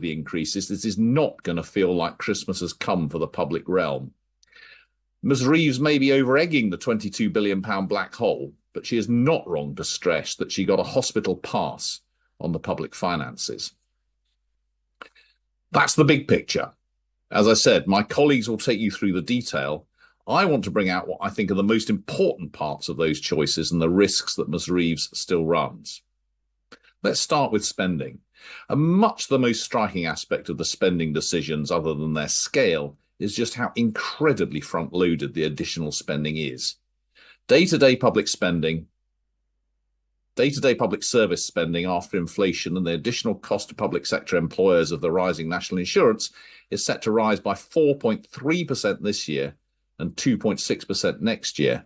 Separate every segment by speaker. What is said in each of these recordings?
Speaker 1: the increases, this is not going to feel like Christmas has come for the public realm. Ms Reeves may be over-egging the £22 billion black hole, but she is not wrong to stress that she got a hospital pass on the public finances. That's the big picture. As I said, my colleagues will take you through the detail. I want to bring out what I think are the most important parts of those choices and the risks that Ms Reeves still runs. Let's start with spending. And much the most striking aspect of the spending decisions, other than their scale, is just how incredibly front-loaded the additional spending is. Day-to-day public spending, day-to-day public service spending after inflation and the additional cost to public sector employers of the rising national insurance is set to rise by 4.3% this year and 2.6% next year,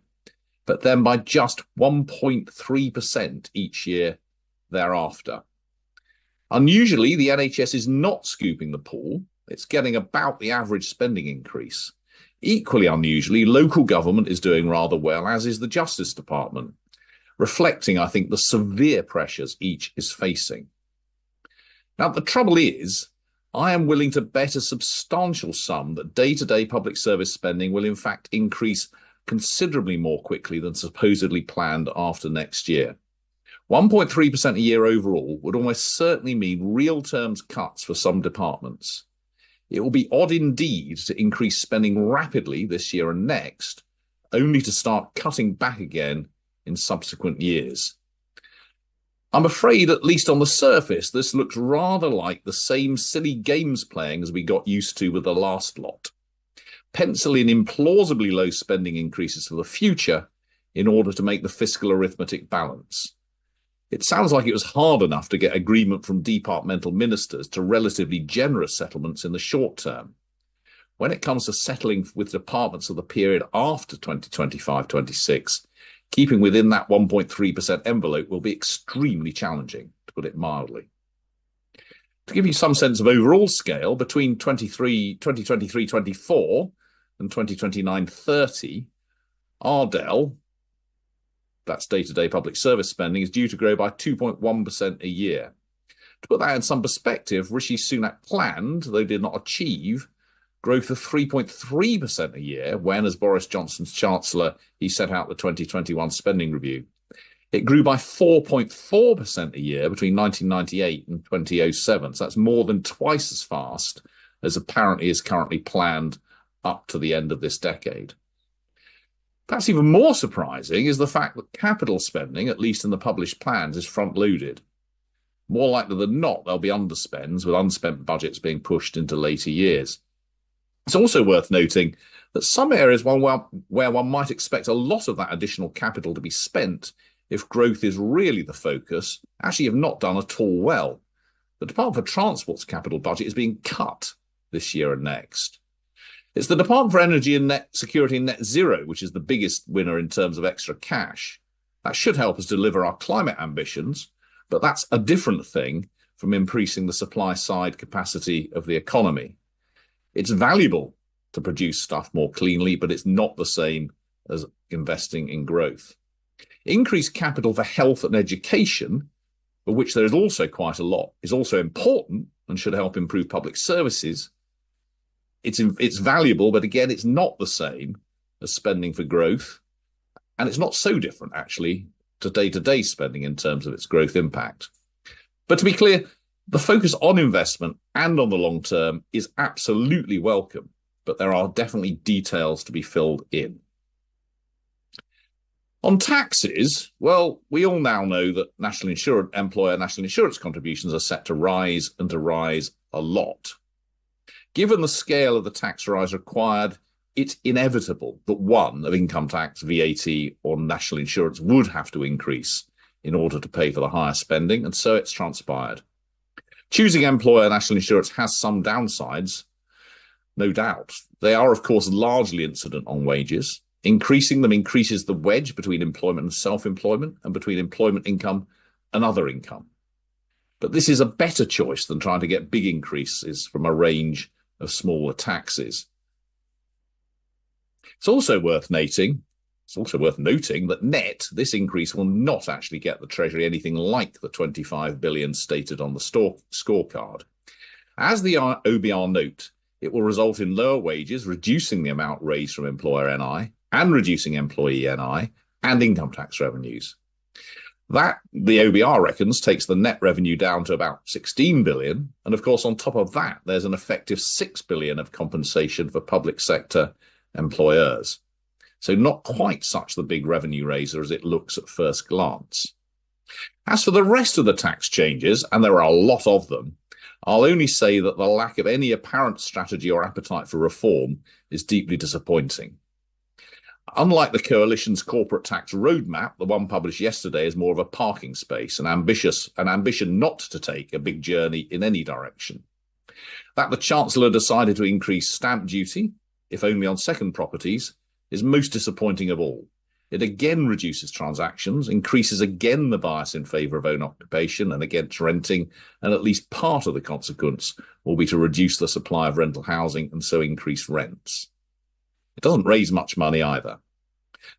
Speaker 1: but then by just 1.3% each year thereafter. Unusually, the NHS is not scooping the pool. It's getting about the average spending increase. Equally unusually, local government is doing rather well, as is the Justice Department, reflecting, I think, the severe pressures each is facing. Now, the trouble is, I am willing to bet a substantial sum that day-to-day public service spending will in fact increase considerably more quickly than supposedly planned after next year. 1.3% a year overall would almost certainly mean real terms cuts for some departments. It will be odd indeed to increase spending rapidly this year and next, only to start cutting back again in subsequent years. I'm afraid, at least on the surface, this looks rather like the same silly games playing as we got used to with the last lot. Pencil in implausibly low spending increases for the future in order to make the fiscal arithmetic balance. It sounds like it was hard enough to get agreement from departmental ministers to relatively generous settlements in the short term. When it comes to settling with departments of the period after 2025-26, keeping within that 1.3% envelope will be extremely challenging, to put it mildly. To give you some sense of overall scale, between 2023-24 and 2029-30, RDEL, that's day-to-day public service spending, is due to grow by 2.1% a year. To put that in some perspective, Rishi Sunak planned, though did not achieve, growth of 3.3% a year when, as Boris Johnson's Chancellor, he set out the 2021 spending review. It grew by 4.4% a year between 1998 and 2007, so that's more than twice as fast as apparently is currently planned up to the end of this decade. Perhaps even more surprising is the fact that capital spending, at least in the published plans, is front-loaded. More likely than not, there'll be underspends, with unspent budgets being pushed into later years. It's also worth noting that some areas where one might expect a lot of that additional capital to be spent if growth is really the focus, actually have not done at all well. The Department for Transport's capital budget is being cut this year and next. It's the Department for Energy and Net Security and Net Zero, which is the biggest winner in terms of extra cash. That should help us deliver our climate ambitions, but that's a different thing from increasing the supply side capacity of the economy. It's valuable to produce stuff more cleanly, but it's not the same as investing in growth. Increased capital for health and education, for which there is also quite a lot, is also important and should help improve public services. It's valuable, but again, it's not the same as spending for growth. And it's not so different, actually, to day-to-day spending in terms of its growth impact. But to be clear, the focus on investment and on the long term is absolutely welcome, but there are definitely details to be filled in. On taxes, well, we all now know that employer national insurance contributions are set to rise and to rise a lot. Given the scale of the tax rise required, it's inevitable that one of income tax, VAT, or national insurance would have to increase in order to pay for the higher spending, and so it's transpired. Choosing employer national insurance has some downsides, no doubt. They are, of course, largely incident on wages. Increasing them increases the wedge between employment and self-employment and between employment income and other income. But this is a better choice than trying to get big increases from a range of smaller taxes. It's also worth noting that net, this increase will not actually get the Treasury anything like the 25 billion stated on the scorecard. As the OBR note, it will result in lower wages, reducing the amount raised from employer NI and reducing employee NI and income tax revenues. That, the OBR reckons, takes the net revenue down to about 16 billion. And of course, on top of that, there's an effective 6 billion of compensation for public sector employers. So not quite such the big revenue raiser as it looks at first glance. As for the rest of the tax changes, and there are a lot of them, I'll only say that the lack of any apparent strategy or appetite for reform is deeply disappointing. Unlike the coalition's corporate tax roadmap, the one published yesterday is more of a parking space, an ambition not to take a big journey in any direction. That the Chancellor decided to increase stamp duty, if only on second properties, is most disappointing of all. It again reduces transactions, increases again the bias in favour of own occupation and against renting, and at least part of the consequence will be to reduce the supply of rental housing and so increase rents. It doesn't raise much money either.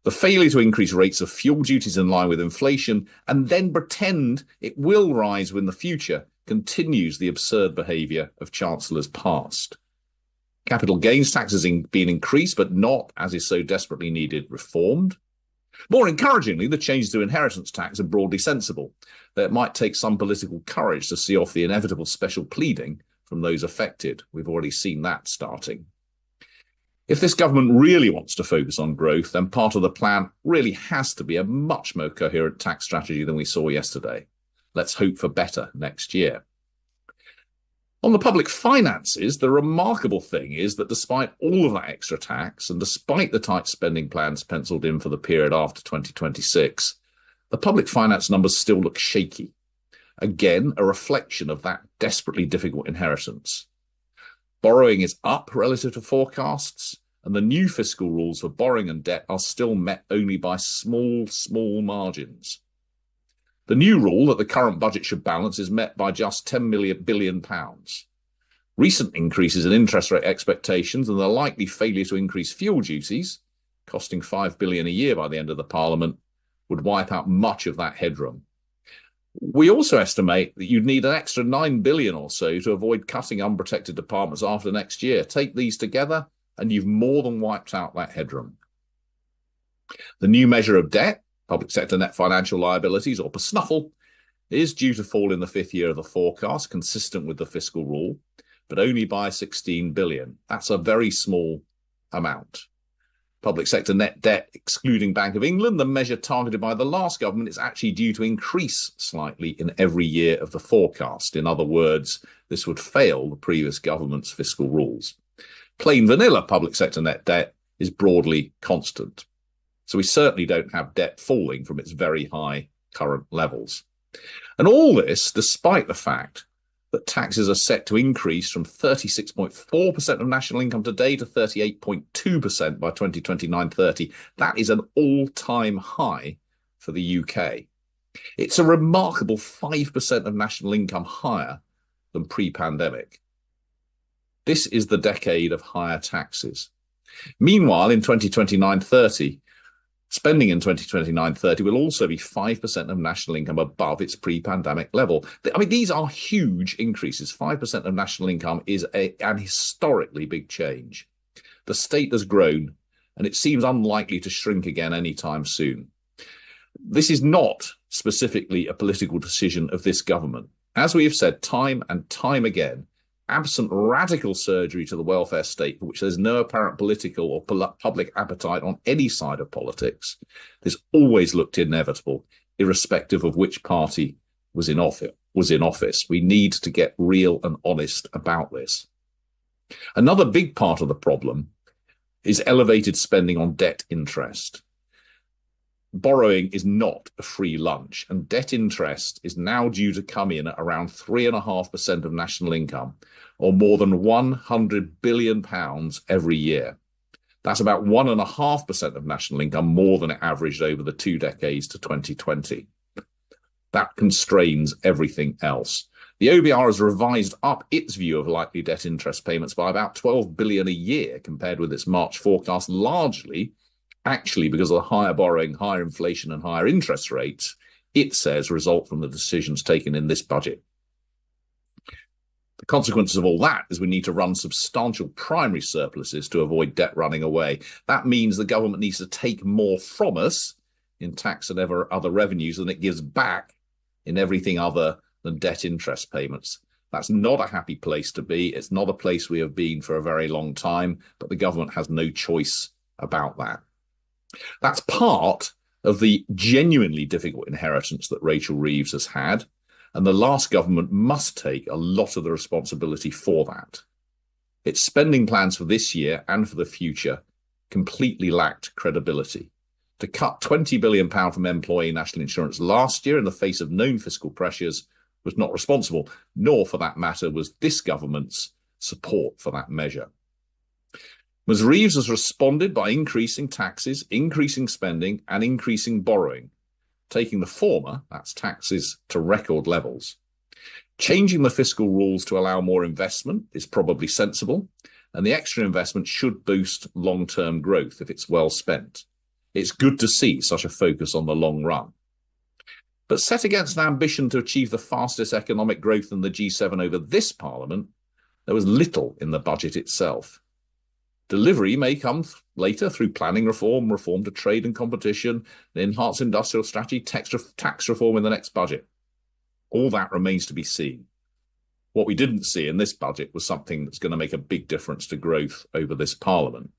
Speaker 1: The failure to increase rates of fuel duties in line with inflation and then pretend it will rise in the future continues the absurd behaviour of Chancellors past. Capital gains tax has been increased, but not, as is so desperately needed, reformed. More encouragingly, the changes to inheritance tax are broadly sensible, though it might take some political courage to see off the inevitable special pleading from those affected. We've already seen that starting. If this government really wants to focus on growth, then part of the plan really has to be a much more coherent tax strategy than we saw yesterday. Let's hope for better next year. On the public finances, the remarkable thing is that despite all of that extra tax and despite the tight spending plans penciled in for the period after 2026, the public finance numbers still look shaky. Again, a reflection of that desperately difficult inheritance. Borrowing is up relative to forecasts, and the new fiscal rules for borrowing and debt are still met only by small margins. The new rule that the current budget should balance is met by just £10 billion. Recent increases in interest rate expectations and the likely failure to increase fuel duties, costing £5 billion a year by the end of the Parliament, would wipe out much of that headroom. We also estimate that you'd need an extra £9 billion or so to avoid cutting unprotected departments after next year. Take these together and you've more than wiped out that headroom. The new measure of debt, public sector net financial liabilities, or PSNUFL, is due to fall in the fifth year of the forecast, consistent with the fiscal rule, but only by 16 billion. That's a very small amount. Public sector net debt, excluding Bank of England, the measure targeted by the last government, is actually due to increase slightly in every year of the forecast. In other words, this would fail the previous government's fiscal rules. Plain vanilla public sector net debt is broadly constant. So we certainly don't have debt falling from its very high current levels. And all this despite the fact that taxes are set to increase from 36.4% of national income today to 38.2% by 2029-30. That is an all-time high for the UK. It's a remarkable 5% of national income higher than pre-pandemic. This is the decade of higher taxes. Meanwhile, in 2029-30, spending in 2029-30 will also be 5% of national income above its pre-pandemic level. I mean, these are huge increases. 5% of national income is an historically big change. The state has grown, and it seems unlikely to shrink again anytime soon. This is not specifically a political decision of this government. As we have said time and time again, absent radical surgery to the welfare state, for which there's no apparent political or public appetite on any side of politics, this always looked inevitable, irrespective of which party was in office. We need to get real and honest about this. Another big part of the problem is elevated spending on debt interest. Borrowing is not a free lunch, and debt interest is now due to come in at around 3.5% of national income, or more than £100 billion every year. That's about 1.5% of national income more than it averaged over the 2 decades to 2020. That constrains everything else. The OBR has revised up its view of likely debt interest payments by about £12 billion a year compared with its March forecast, largely actually because of the higher borrowing, higher inflation and higher interest rates, it says, result from the decisions taken in this budget. The consequences of all that is we need to run substantial primary surpluses to avoid debt running away. That means the government needs to take more from us in tax and other revenues than it gives back in everything other than debt interest payments. That's not a happy place to be. It's not a place we have been for a very long time, but the government has no choice about that. That's part of the genuinely difficult inheritance that Rachel Reeves has had, and the last government must take a lot of the responsibility for that. Its spending plans for this year and for the future completely lacked credibility. To cut £20 billion from employee national insurance last year in the face of known fiscal pressures was not responsible, nor for that matter was this government's support for that measure. Ms. Reeves has responded by increasing taxes, increasing spending, and increasing borrowing, taking the former, that's taxes, to record levels. Changing the fiscal rules to allow more investment is probably sensible, and the extra investment should boost long-term growth if it's well spent. It's good to see such a focus on the long run. But set against an ambition to achieve the fastest economic growth in the G7 over this Parliament, there was little in the budget itself. Delivery may come later through planning reform, reform to trade and competition, an enhanced industrial strategy, tax reform in the next budget. All that remains to be seen. What we didn't see in this budget was something that's going to make a big difference to growth over this Parliament.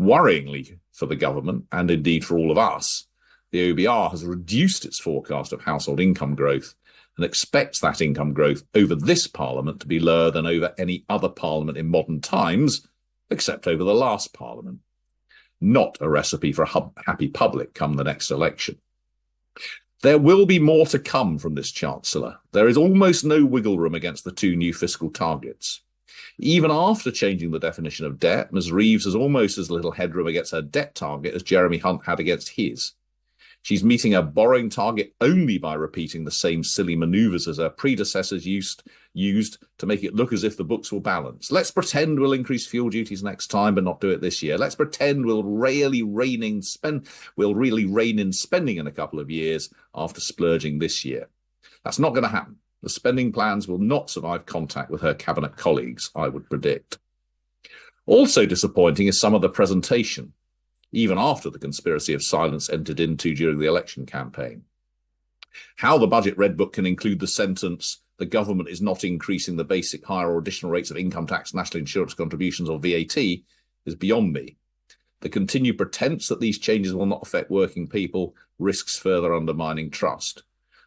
Speaker 1: Worryingly for the government, and indeed for all of us, the OBR has reduced its forecast of household income growth and expects that income growth over this Parliament to be lower than over any other Parliament in modern times, except over the last Parliament. Not a recipe for a happy public come the next election. There will be more to come from this Chancellor. There is almost no wiggle room against the two new fiscal targets. Even after changing the definition of debt, Ms. Reeves has almost as little headroom against her debt target as Jeremy Hunt had against his. She's meeting her borrowing target only by repeating the same silly manoeuvres as her predecessors used to make it look as if the books will balance. Let's pretend we'll increase fuel duties next time, but not do it this year. Let's pretend we'll really rein in spending in a couple of years after splurging this year. That's not going to happen. The spending plans will not survive contact with her cabinet colleagues, I would predict. Also disappointing is some of the presentation, even after the conspiracy of silence entered into during the election campaign. How the Budget Red Book can include the sentence, the government is not increasing the basic, higher or additional rates of income tax, national insurance contributions or VAT is beyond me. The continued pretense that these changes will not affect working people risks further undermining trust.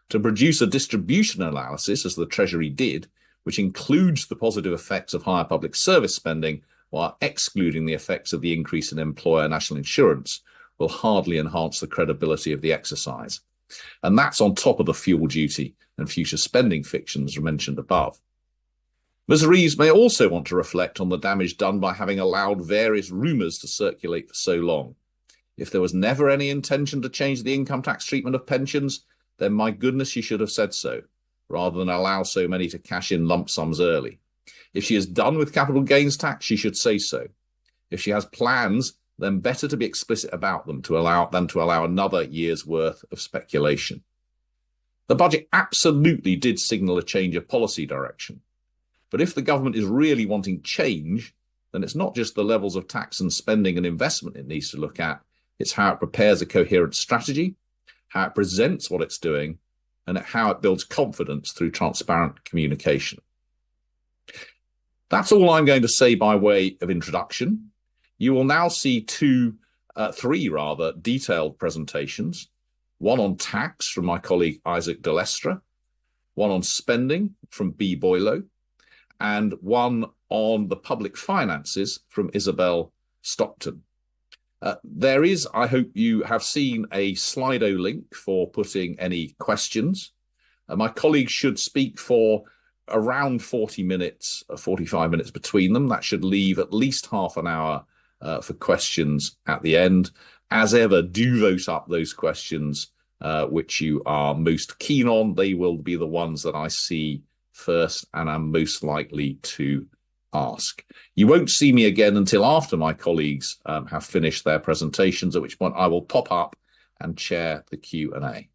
Speaker 1: To produce a distribution analysis, as the Treasury did, which includes the positive effects of higher public service spending, while excluding the effects of the increase in employer national insurance, will hardly enhance the credibility of the exercise. And that's on top of the fuel duty and future spending fictions mentioned above. Ms. Reeves may also want to reflect on the damage done by having allowed various rumours to circulate for so long. If there was never any intention to change the income tax treatment of pensions, then my goodness, she should have said so, rather than allow so many to cash in lump sums early. If she is done with capital gains tax, she should say so. If she has plans, then better to be explicit about them than to allow another year's worth of speculation. The budget absolutely did signal a change of policy direction. But if the government is really wanting change, then it's not just the levels of tax and spending and investment it needs to look at, it's how it prepares a coherent strategy, how it presents what it's doing, and how it builds confidence through transparent communication. That's all I'm going to say by way of introduction. You will now see three detailed presentations, one on tax from my colleague Isaac Delestre, one on spending from B. Boylow, and one on the public finances from Isabel Stockton. There is, I hope you have seen, a Slido link for putting any questions. My colleagues should speak for around 40 minutes, 45 minutes between them. That should leave at least half an hour for questions at the end. As ever, do vote up those questions which you are most keen on. They will be the ones that I see first and am most likely to ask. You won't see me again until after my colleagues have finished their presentations, at which point I will pop up and chair the Q&A.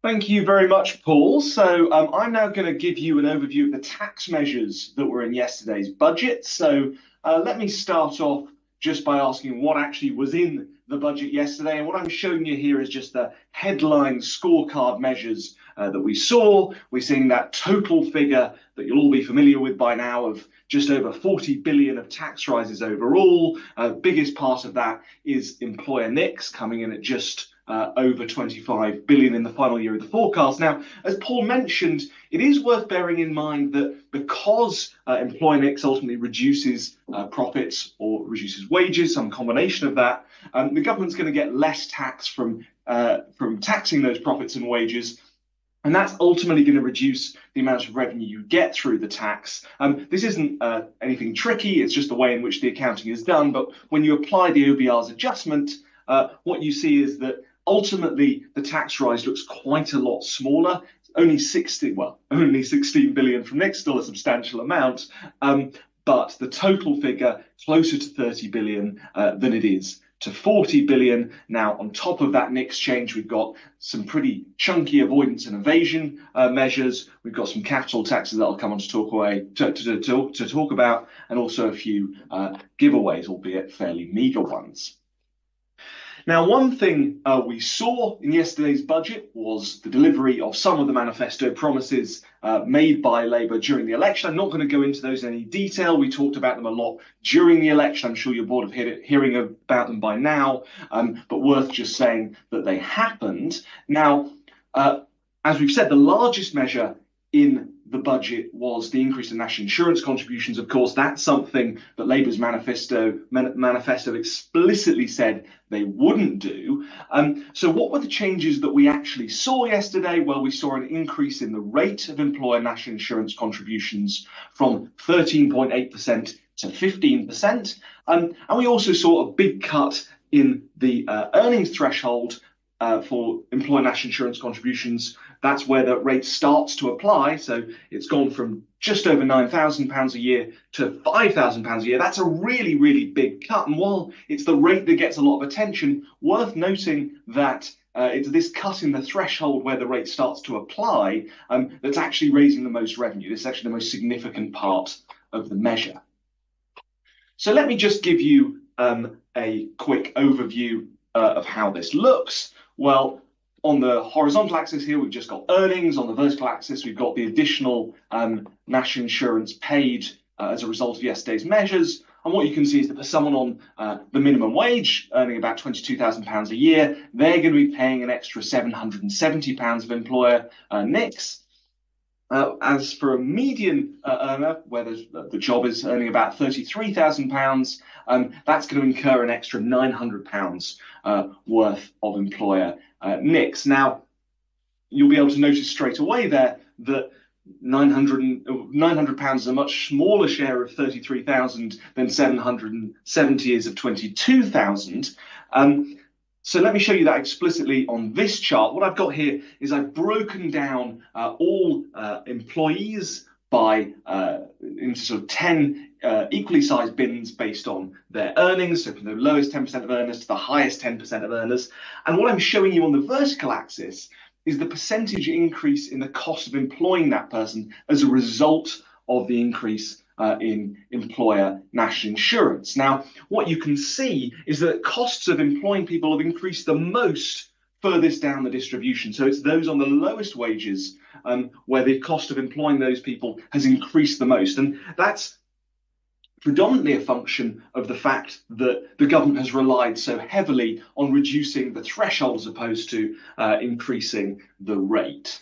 Speaker 2: Thank you very much, Paul. So I'm now going to give you an overview of the tax measures that were in yesterday's budget. So let me start off just by asking what actually was in the budget yesterday. And what I'm showing you here is just the headline scorecard measures that we saw. We're seeing that total figure that you'll all be familiar with by now of just over 40 billion of tax rises overall. Biggest part of that is employer NICs coming in at just over 25 billion in the final year of the forecast. Now, as Paul mentioned, it is worth bearing in mind that because employer NICs ultimately reduces profits or reduces wages, some combination of that, the government's going to get less tax from taxing those profits and wages. And that's ultimately going to reduce the amount of revenue you get through the tax. This isn't anything tricky, it's just the way in which the accounting is done. But when you apply the OBR's adjustment, what you see is that ultimately the tax rise looks quite a lot smaller. Only 16 billion from NICs, still a substantial amount, but the total figure closer to 30 billion than it is to 40 billion. Now, on top of that NICs change, we've got some pretty chunky avoidance and evasion measures. We've got some capital taxes that I'll come on to talk about, and also a few giveaways, albeit fairly meagre ones. Now, one thing we saw in yesterday's budget was the delivery of some of the manifesto promises made by Labour during the election. I'm not going to go into those in any detail. We talked about them a lot during the election. I'm sure you're bored of hearing about them by now, but worth just saying that they happened. Now, as we've said, the largest measure in the budget was the increase in national insurance contributions. Of course, that's something that Labour's manifesto explicitly said they wouldn't do. So what were the changes that we actually saw yesterday? Well, we saw an increase in the rate of employer national insurance contributions from 13.8% to 15%. And we also saw a big cut in the earnings threshold for employer national insurance contributions. That's where the rate starts to apply. So it's gone from just over £9,000 a year to £5,000 a year. That's a really, really big cut. And while it's the rate that gets a lot of attention, worth noting that it's this cut in the threshold where the rate starts to apply that's actually raising the most revenue. This is actually the most significant part of the measure. So let me just give you a quick overview of how this looks. Well, on the horizontal axis here, we've just got earnings. On the vertical axis, we've got the additional national insurance paid as a result of yesterday's measures. And what you can see is that for someone on the minimum wage, earning about £22,000 a year, they're going to be paying an extra £770 of employer NICs. As for a median earner, where the job is earning about £33,000, that's going to incur an extra £900 worth of employer NICs. Now, you'll be able to notice straight away there that £900 is a much smaller share of 33,000 than 770 is of 22,000. So let me show you that explicitly on this chart. What I've got here is I've broken down all employees by into sort of 10 equally sized bins based on their earnings, so from the lowest 10% of earners to the highest 10% of earners. And what I'm showing you on the vertical axis is the percentage increase in the cost of employing that person as a result of the increase in employer national insurance. Now, what you can see is that costs of employing people have increased the most furthest down the distribution. So it's those on the lowest wages where the cost of employing those people has increased the most. And that's predominantly a function of the fact that the government has relied so heavily on reducing the threshold as opposed to increasing the rate.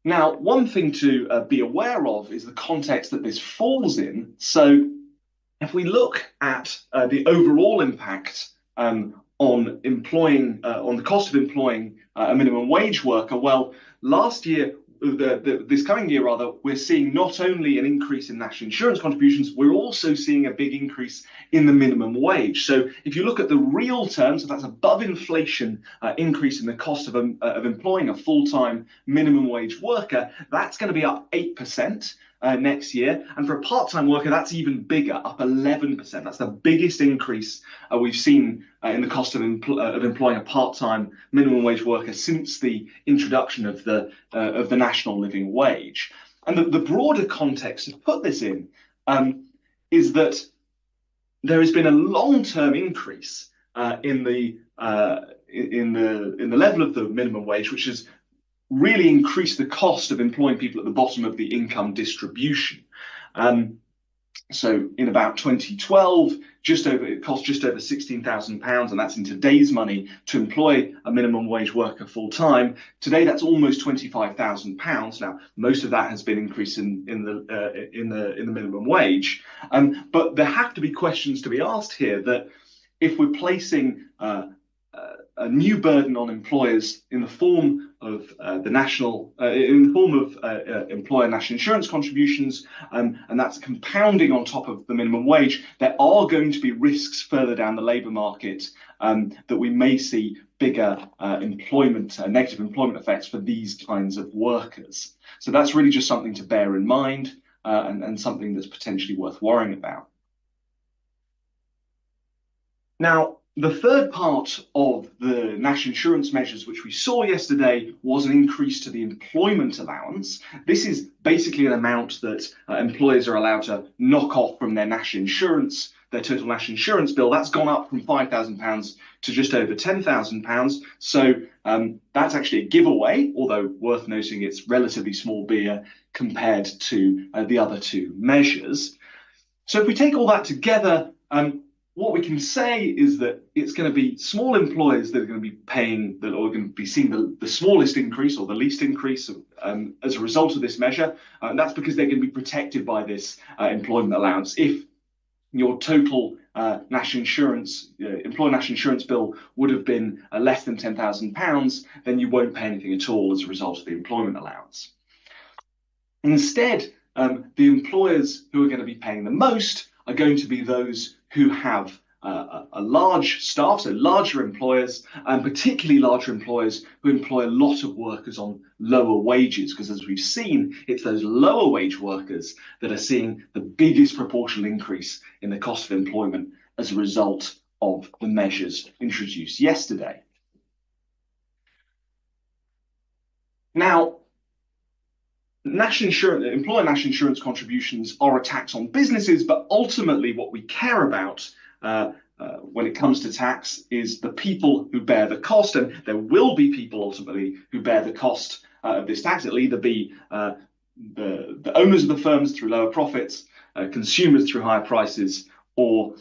Speaker 2: Now, one thing to be aware of is the context that this falls in. So if we look at the overall impact on the cost of employing a minimum wage worker, well, last year, this coming year rather, we're seeing not only an increase in national insurance contributions, we're also seeing a big increase in the minimum wage. So if you look at the real terms, so that's above inflation increase in the cost of employing a full-time minimum wage worker, that's going to be up 8%. next year. And for a part-time worker, that's even bigger, up 11%. That's the biggest increase we've seen in the cost of employing a part-time minimum wage worker since the introduction of the national living wage. And the broader context to put this in is that there has been a long-term increase in the level of the minimum wage, which has really increased the cost of employing people at the bottom of the income distribution. So in about 2012, it cost just over £16,000, and that's in today's money, to employ a minimum wage worker full time. Today, that's almost £25,000. Now, most of that has been increased in the minimum wage, but there have to be questions to be asked here that if we're placing a new burden on employers in the form of employer national insurance contributions, and that's compounding on top of the minimum wage, there are going to be risks further down the labour market that we may see bigger negative employment effects for these kinds of workers. So that's really just something to bear in mind and something that's potentially worth worrying about. Now, the third part of the national insurance measures, which we saw yesterday, was an increase to the employment allowance. This is basically an amount that employers are allowed to knock off from their national insurance, their total national insurance bill. That's gone up from £5,000 to just over £10,000. So that's actually a giveaway, although worth noting it's relatively small beer compared to the other two measures. So if we take all that together, what we can say is that it's going to be small employers that are going to be paying, that are going to be seeing the smallest increase or the least increase as a result of this measure. And that's because they're going to be protected by this employment allowance. If your total employer national insurance bill would have been less than £10,000, then you won't pay anything at all as a result of the employment allowance. Instead, the employers who are going to be paying the most are going to be those who have a large staff, so larger employers, and particularly larger employers who employ a lot of workers on lower wages, because as we've seen, it's those lower wage workers that are seeing the biggest proportional increase in the cost of employment as a result of the measures introduced yesterday. Now, employer national insurance contributions are a tax on businesses, but ultimately what we care about when it comes to tax is the people who bear the cost, and there will be people ultimately who bear the cost of this tax. It'll either be the owners of the firms through lower profits, consumers through higher prices, or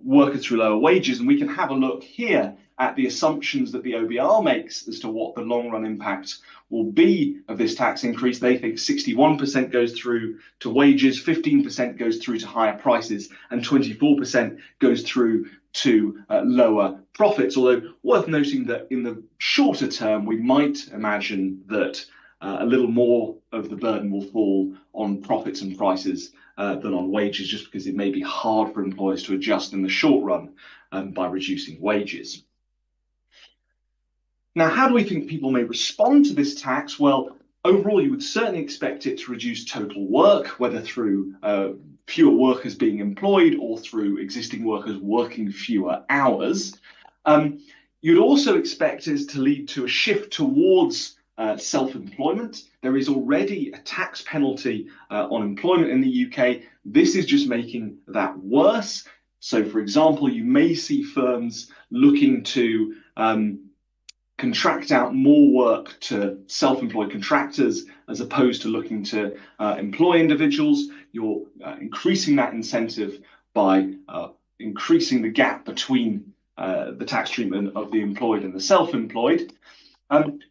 Speaker 2: workers through lower wages. And we can have a look here at the assumptions that the OBR makes as to what the long-run impact will be of this tax increase. They think 61% goes through to wages, 15% goes through to higher prices, and 24% goes through to lower profits. Although worth noting that in the shorter term, we might imagine that a little more of the burden will fall on profits and prices than on wages, just because it may be hard for employers to adjust in the short run by reducing wages. Now, how do we think people may respond to this tax? Well, overall, you would certainly expect it to reduce total work, whether through fewer workers being employed or through existing workers working fewer hours. You'd also expect it to lead to a shift towards self-employment. There is already a tax penalty on employment in the UK. This is just making that worse. So, for example, you may see firms looking to contract out more work to self-employed contractors as opposed to looking to employ individuals. You're increasing that incentive by increasing the gap between the tax treatment of the employed and the self-employed.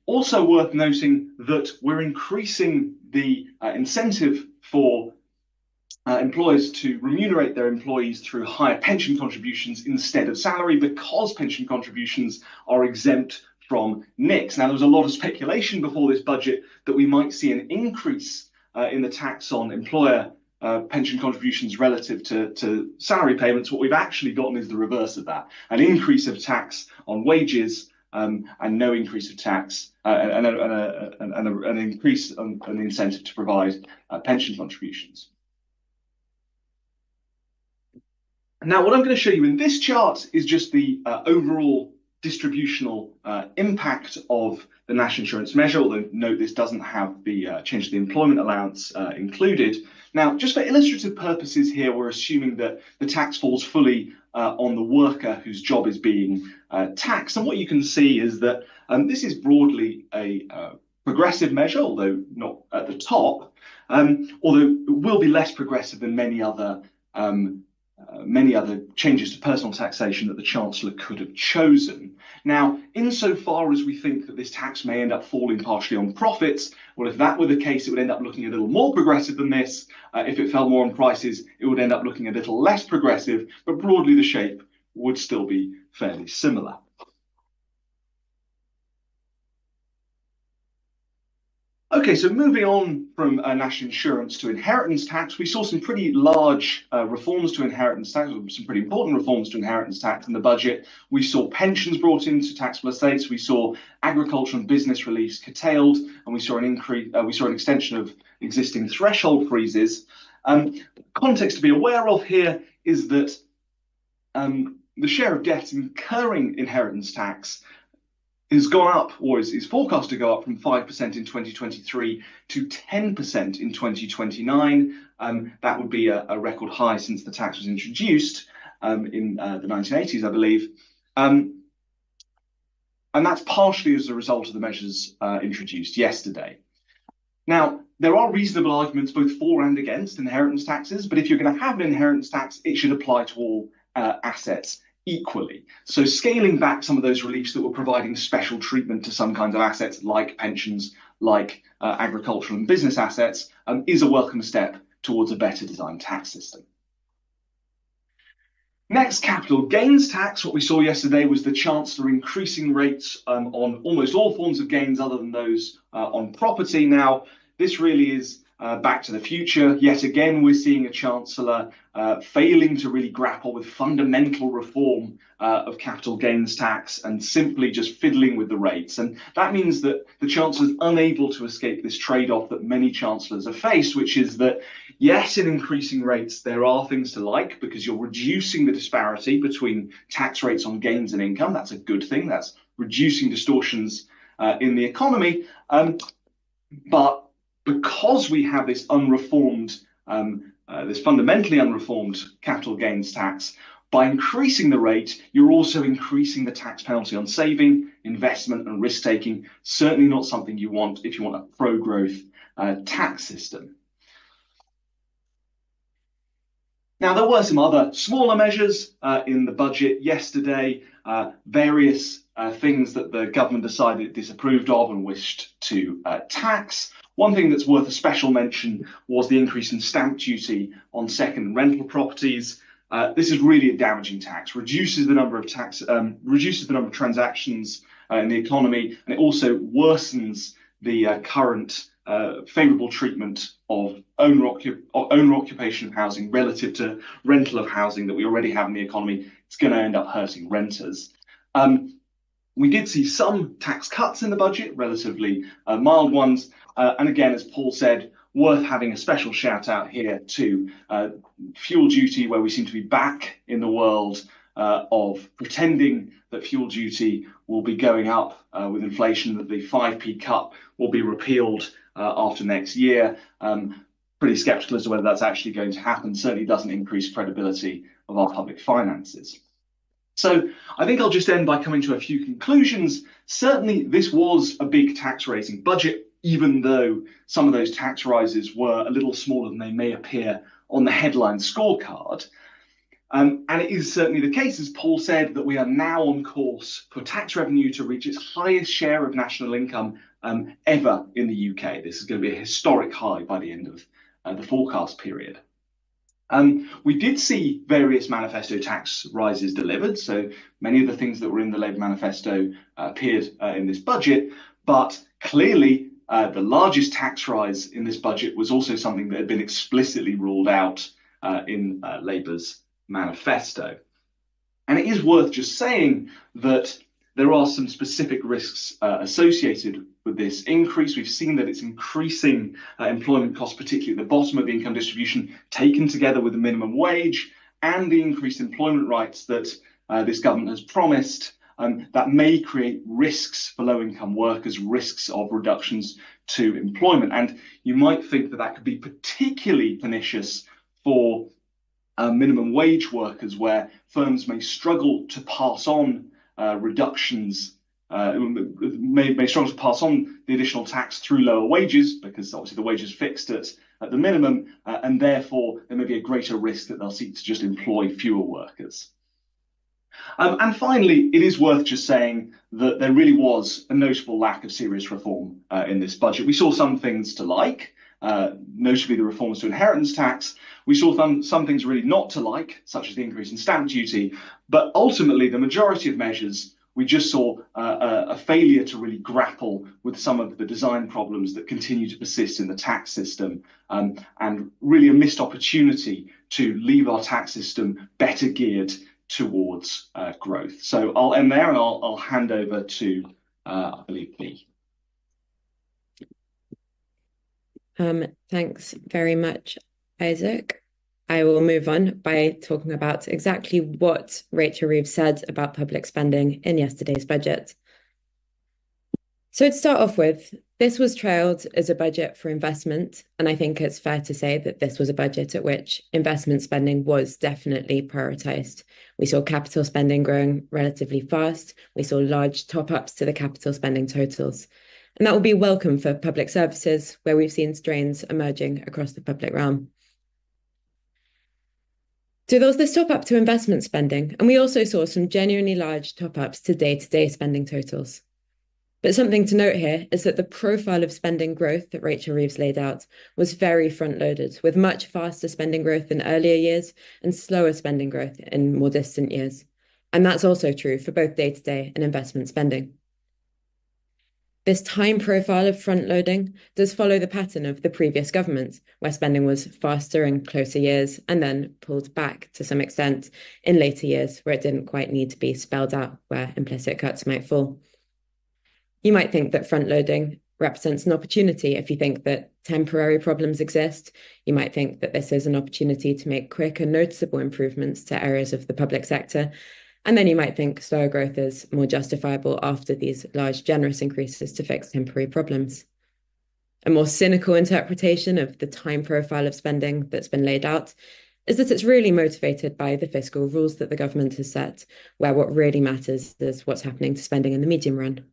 Speaker 2: Also worth noting that we're increasing the incentive for employers to remunerate their employees through higher pension contributions instead of salary, because pension contributions are exempt from NICs. Now, there was a lot of speculation before this budget that we might see an increase in the tax on employer pension contributions relative to salary payments. What we've actually gotten is the reverse of that, an increase of tax on wages and no increase of tax, and an increase on an incentive to provide pension contributions. Now, what I'm going to show you in this chart is just the overall distributional impact of the national insurance measure, although note this doesn't have the change to the employment allowance included. Now, just for illustrative purposes here, we're assuming that the tax falls fully on the worker whose job is being taxed. And what you can see is that this is broadly a progressive measure, although not at the top, although it will be less progressive than many other changes to personal taxation that the Chancellor could have chosen. Now, insofar as we think that this tax may end up falling partially on profits, well, if that were the case, it would end up looking a little more progressive than this. If it fell more on prices, it would end up looking a little less progressive, but broadly the shape would still be fairly similar. Okay, so moving on from national insurance to inheritance tax, we saw some pretty large reforms to inheritance tax, some pretty important reforms to inheritance tax in the budget. We saw pensions brought into taxable estates, we saw agriculture and business reliefs curtailed, and we saw an extension of existing threshold freezes. Context to be aware of here is that the share of debt incurring inheritance tax has gone up, or is forecast to go up from 5% in 2023 to 10% in 2029. That would be a record high since the tax was introduced in the 1980s, I believe. And that's partially as a result of the measures introduced yesterday. Now, there are reasonable arguments both for and against inheritance taxes, but if you're going to have an inheritance tax, it should apply to all assets equally. So scaling back some of those reliefs that were providing special treatment to some kinds of assets like pensions, like agricultural and business assets, is a welcome step towards a better designed tax system. Next, capital gains tax. What we saw yesterday was the Chancellor increasing rates on almost all forms of gains other than those on property. Now, this really is back to the future. Yet again, we're seeing a Chancellor failing to really grapple with fundamental reform of capital gains tax and simply just fiddling with the rates. And that means that the Chancellor is unable to escape this trade-off that many Chancellors have faced, which is that, yes, in increasing rates, there are things to like because you're reducing the disparity between tax rates on gains and income. That's a good thing. That's reducing distortions in the economy. But because we have this unreformed, this fundamentally unreformed capital gains tax, by increasing the rate, you're also increasing the tax penalty on saving, investment, and risk-taking. Certainly not something you want if you want a pro-growth tax system. Now, there were some other smaller measures in the budget yesterday, various things that the government decided it disapproved of and wished to tax. One thing that's worth a special mention was the increase in stamp duty on second and rental properties. This is really a damaging tax, reduces the number of transactions in the economy, and it also worsens the current favourable treatment of owner occupation of housing relative to rental of housing that we already have in the economy. It's going to end up hurting renters. We did see some tax cuts in the budget, relatively mild ones. And again, as Paul said, worth having a special shout out here to fuel duty, where we seem to be back in the world of pretending that fuel duty will be going up with inflation, that the 5p cut will be repealed after next year. Pretty skeptical as to whether that's actually going to happen. Certainly doesn't increase credibility of our public finances. So I think I'll just end by coming to a few conclusions. Certainly this was a big tax raising budget, even though some of those tax rises were a little smaller than they may appear on the headline scorecard. And it is certainly the case, as Paul said, that we are now on course for tax revenue to reach its highest share of national income ever in the UK. This is going to be a historic high by the end of the forecast period. We did see various manifesto tax rises delivered, so many of the things that were in the Labour manifesto appeared in this budget, but clearly the largest tax rise in this budget was also something that had been explicitly ruled out in Labour's manifesto. And it is worth just saying that there are some specific risks associated with this increase. We've seen that it's increasing employment costs, particularly at the bottom of the income distribution, taken together with the minimum wage and the increased employment rights that this government has promised. That may create risks for low-income workers, risks of reductions to employment. And you might think that that could be particularly pernicious for minimum wage workers, where firms may struggle to pass on reductions, may struggle to pass on the additional tax through lower wages, because obviously the wage is fixed at the minimum, and therefore there may be a greater risk that they'll seek to just employ fewer workers. And finally, it is worth just saying that there really was a notable lack of serious reform in this budget. We saw some things to like, notably the reforms to inheritance tax. We saw some things really not to like, such as the increase in stamp duty. But ultimately, the majority of measures, we just saw a failure to really grapple with some of the design problems that continue to persist in the tax system, and really a missed opportunity to leave our tax system better geared towards growth. So I'll end there, and I'll hand over to, I believe, Lee.
Speaker 3: Thanks very much, Isaac. I will move on by talking about exactly what Rachel Reeves said about public spending in yesterday's budget. So to start off with, this was trailed as a budget for investment, and I think it's fair to say that this was a budget at which investment spending was definitely prioritised. We saw capital spending growing relatively fast. We saw large top-ups to the capital spending totals. And that will be welcome for public services, where we've seen strains emerging across the public realm. So there was this top-up to investment spending, and we also saw some genuinely large top-ups to day-to-day spending totals. But something to note here is that the profile of spending growth that Rachel Reeves laid out was very front-loaded, with much faster spending growth in earlier years and slower spending growth in more distant years. And that's also true for both day-to-day and investment spending. This time profile of front-loading does follow the pattern of the previous government, where spending was faster in closer years and then pulled back to some extent in later years, where it didn't quite need to be spelled out, where implicit cuts might fall. You might think that front-loading represents an opportunity if you think that temporary problems exist. You might think that this is an opportunity to make quick and noticeable improvements to areas of the public sector. And then you might think slower growth is more justifiable after these large, generous increases to fix temporary problems. A more cynical interpretation of the time profile of spending that's been laid out is that it's really motivated by the fiscal rules that the government has set, where what really matters is what's happening to spending in the medium run.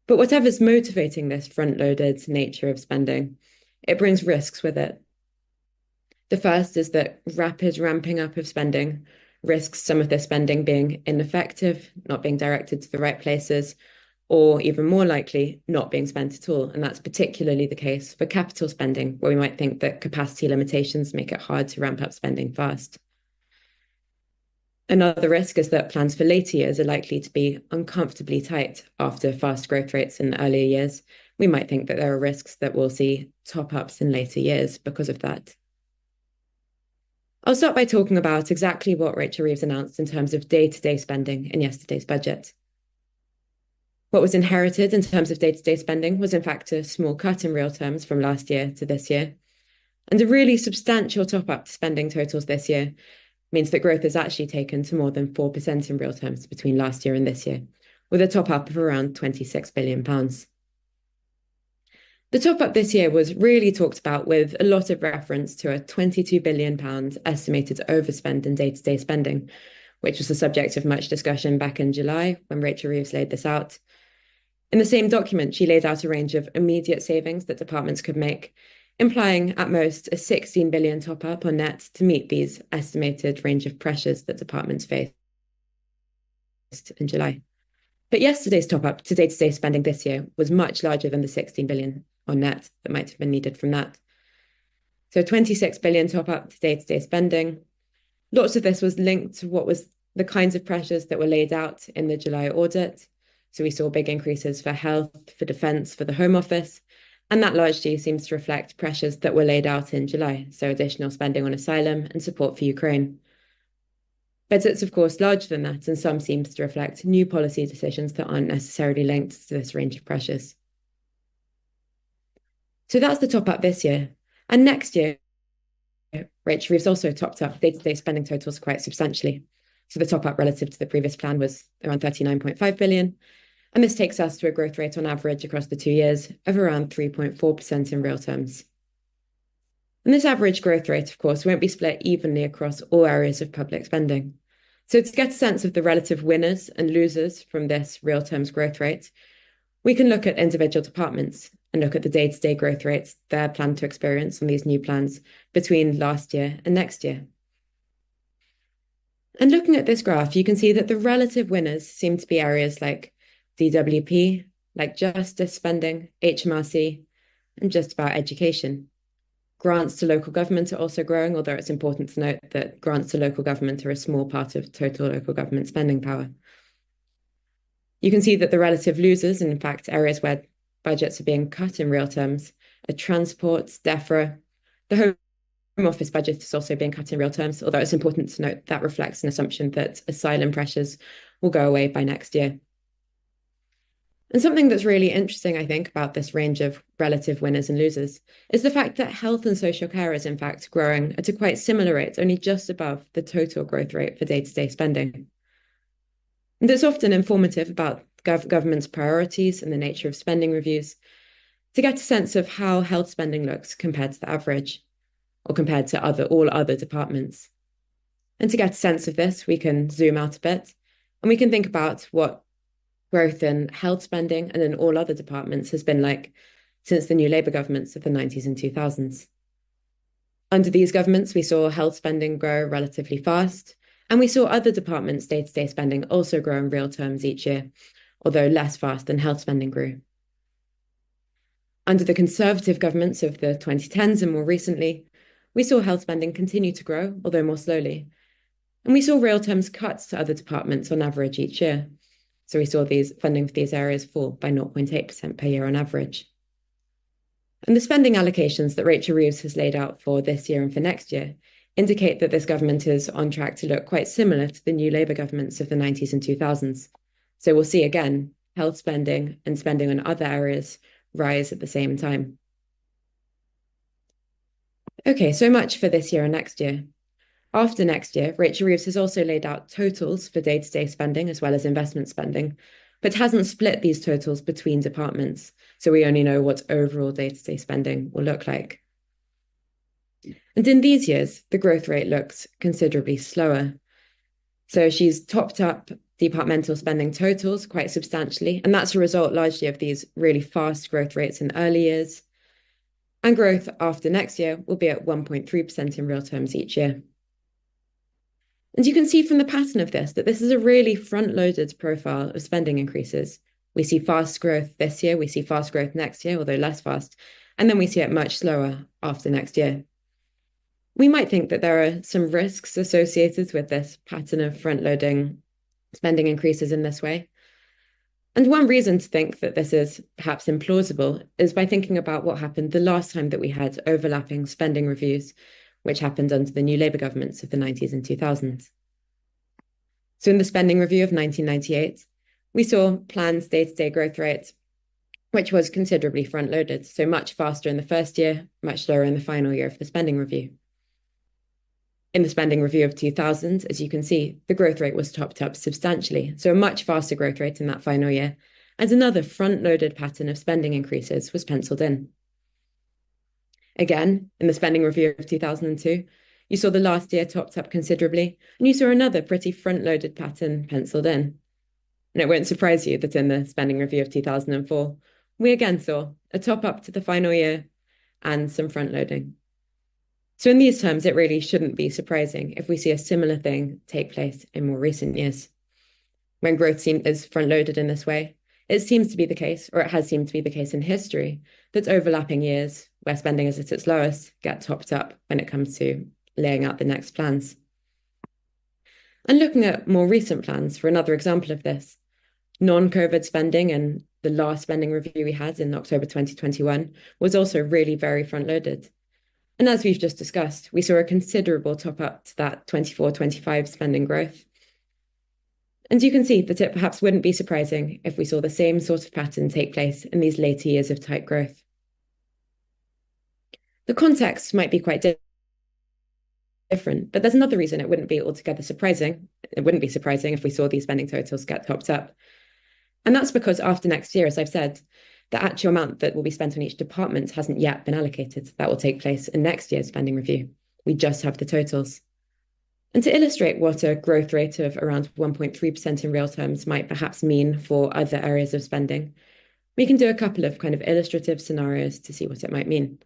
Speaker 3: But whatever's motivating this front-loaded nature of spending, it brings risks with it. The first is that rapid ramping up of spending risks some of this spending being ineffective, not being directed to the right places, or even more likely, not being spent at all. And that's particularly the case for capital spending, where we might think that capacity limitations make it hard to ramp up spending fast. Another risk is that plans for later years are likely to be uncomfortably tight after fast growth rates in earlier years. We might think that there are risks that we'll see top-ups in later years because of that. I'll start by talking about exactly what Rachel Reeves announced in terms of day-to-day spending in yesterday's budget. What was inherited in terms of day-to-day spending was in fact a small cut in real terms from last year to this year. And a really substantial top-up to spending totals this year means that growth has actually taken to more than 4% in real terms between last year and this year, with a top-up of around £26 billion. The top-up this year was really talked about with a lot of reference to a £22 billion estimated overspend in day-to-day spending, which was the subject of much discussion back in July when Rachel Reeves laid this out. In the same document, she laid out a range of immediate savings that departments could make, implying at most a £16 billion top-up on net to meet these estimated range of pressures that departments faced in July. But yesterday's top-up to day-to-day spending this year was much larger than the £16 billion on net that might have been needed from that. So £26 billion top-up to day-to-day spending. Lots of this was linked to what was the kinds of pressures that were laid out in the July audit. So we saw big increases for health, for defence, for the Home Office. And that largely seems to reflect pressures that were laid out in July, so additional spending on asylum and support for Ukraine. But it's, of course, larger than that, and some seems to reflect new policy decisions that aren't necessarily linked to this range of pressures. So that's the top up this year. And next year, Rachel Reeves also topped up day-to-day spending totals quite substantially. So the top up relative to the previous plan was around 39.5 billion. And this takes us to a growth rate on average across the 2 years of around 3.4% in real terms. And this average growth rate, of course, won't be split evenly across all areas of public spending. So to get a sense of the relative winners and losers from this real terms growth rate, we can look at individual departments and look at the day-to-day growth rates they're planned to experience on these new plans between last year and next year. And looking at this graph, you can see that the relative winners seem to be areas like DWP, like justice spending, HMRC, and just about education. Grants to local government are also growing, although it's important to note that grants to local government are a small part of total local government spending power. You can see that the relative losers, and in fact, areas where budgets are being cut in real terms, are transport, DEFRA. The Home Office budget is also being cut in real terms, although it's important to note that reflects an assumption that asylum pressures will go away by next year. And something that's really interesting, I think, about this range of relative winners and losers is the fact that health and social care is, in fact, growing at a quite similar rate, only just above the total growth rate for day-to-day spending. And that's often informative about government's priorities and the nature of spending reviews to get a sense of how health spending looks compared to the average or compared to all other departments. And to get a sense of this, we can zoom out a bit and we can think about what growth in health spending and in all other departments has been like since the new Labour governments of the 90s and 2000s. Under these governments, we saw health spending grow relatively fast, and we saw other departments' day-to-day spending also grow in real terms each year, although less fast than health spending grew. Under the Conservative governments of the 2010s and more recently, we saw health spending continue to grow, although more slowly. And we saw real terms cuts to other departments on average each year. So we saw these funding for these areas fall by 0.8% per year on average. And the spending allocations that Rachel Reeves has laid out for this year and for next year indicate that this government is on track to look quite similar to the new Labour governments of the 90s and 2000s. So we'll see again, health spending and spending on other areas rise at the same time. Okay, so much for this year and next year. After next year, Rachel Reeves has also laid out totals for day-to-day spending as well as investment spending, but hasn't split these totals between departments, so we only know what overall day-to-day spending will look like. And in these years, the growth rate looks considerably slower. So she's topped up departmental spending totals quite substantially, and that's a result largely of these really fast growth rates in early years. And growth after next year will be at 1.3% in real terms each year. And you can see from the pattern of this that this is a really front-loaded profile of spending increases. We see fast growth this year, we see fast growth next year, although less fast, and then we see it much slower after next year. We might think that there are some risks associated with this pattern of front-loading spending increases in this way. And one reason to think that this is perhaps implausible is by thinking about what happened the last time that we had overlapping spending reviews, which happened under the new Labour governments of the 90s and 2000s. So in the spending review of 1998, we saw planned day-to-day growth rate, which was considerably front-loaded, so much faster in the first year, much slower in the final year of the spending review. In the spending review of 2000, as you can see, the growth rate was topped up substantially, so a much faster growth rate in that final year, and another front-loaded pattern of spending increases was penciled in. Again, in the spending review of 2002, you saw the last year topped up considerably, and you saw another pretty front-loaded pattern penciled in. And it won't surprise you that in the spending review of 2004, we again saw a top up to the final year and some front-loading. So in these terms, it really shouldn't be surprising if we see a similar thing take place in more recent years. When growth is front-loaded in this way, it seems to be the case, or it has seemed to be the case in history, that overlapping years where spending is at its lowest get topped up when it comes to laying out the next plans. And looking at more recent plans for another example of this, non-COVID spending and the last spending review we had in October 2021 was also really very front-loaded. And as we've just discussed, we saw a considerable top up to that 24-25 spending growth. And you can see that it perhaps wouldn't be surprising if we saw the same sort of pattern take place in these later years of tight growth. The context might be quite different, but there's another reason it wouldn't be altogether surprising. It wouldn't be surprising if we saw these spending totals get topped up. And that's because after next year, as I've said, the actual amount that will be spent on each department hasn't yet been allocated. That will take place in next year's spending review. We just have the totals. And to illustrate what a growth rate of around 1.3% in real terms might perhaps mean for other areas of spending, we can do a couple of kind of illustrative scenarios to see what it might mean.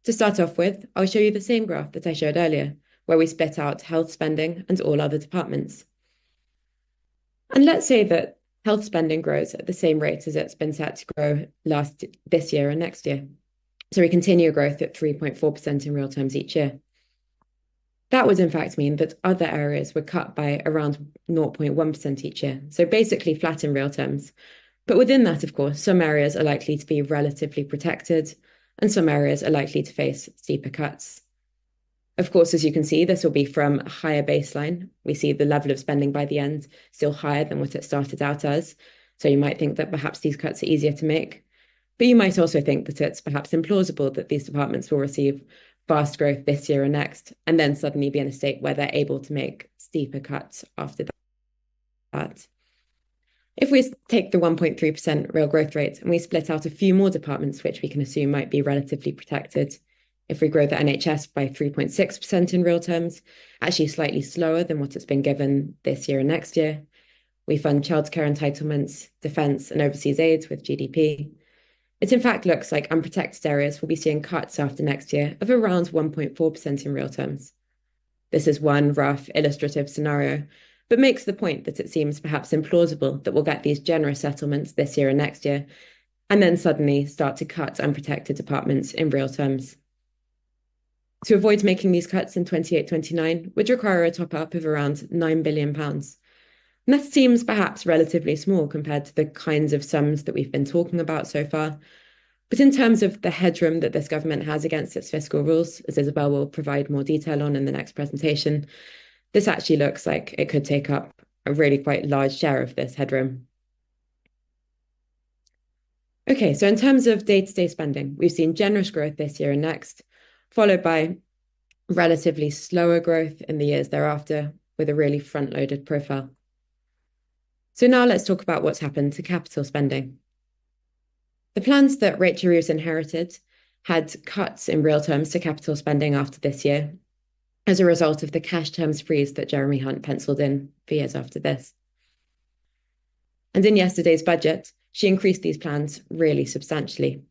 Speaker 3: To start off with, I'll show you the same graph that I showed earlier, where we split out health spending and all other departments. And let's say that health spending grows at the same rate as it's been set to grow this year and next year. So we continue growth at 3.4% in real terms each year. That would in fact mean that other areas were cut by around 0.1% each year, so basically flat in real terms. But within that, of course, some areas are likely to be relatively protected, and some areas are likely to face steeper cuts. Of course, as you can see, this will be from a higher baseline. We see the level of spending by the end still higher than what it started out as. So you might think that perhaps these cuts are easier to make. But you might also think that it's perhaps implausible that these departments will receive fast growth this year and next, and then suddenly be in a state where they're able to make steeper cuts after that. If we take the 1.3% real growth rate and we split out a few more departments, which we can assume might be relatively protected, if we grow the NHS by 3.6% in real terms, actually slightly slower than what it's been given this year and next year, we fund childcare entitlements, defence and overseas aid with GDP. It in fact looks like unprotected areas will be seeing cuts after next year of around 1.4% in real terms. This is one rough illustrative scenario, but makes the point that it seems perhaps implausible that we'll get these generous settlements this year and next year, and then suddenly start to cut unprotected departments in real terms. To avoid making these cuts in 28-29 would require a top-up of around £9 billion. And that seems perhaps relatively small compared to the kinds of sums that we've been talking about so far. But in terms of the headroom that this government has against its fiscal rules, as Isabel will provide more detail on in the next presentation, this actually looks like it could take up a really quite large share of this headroom. Okay, so in terms of day-to-day spending, we've seen generous growth this year and next, followed by relatively slower growth in the years thereafter with a really front-loaded profile. So now let's talk about what's happened to capital spending. The plans that Rachel Reeves inherited had cuts in real terms to capital spending after this year as a result of the cash terms freeze that Jeremy Hunt penciled in for years after this. And in yesterday's budget, she increased these plans really substantially.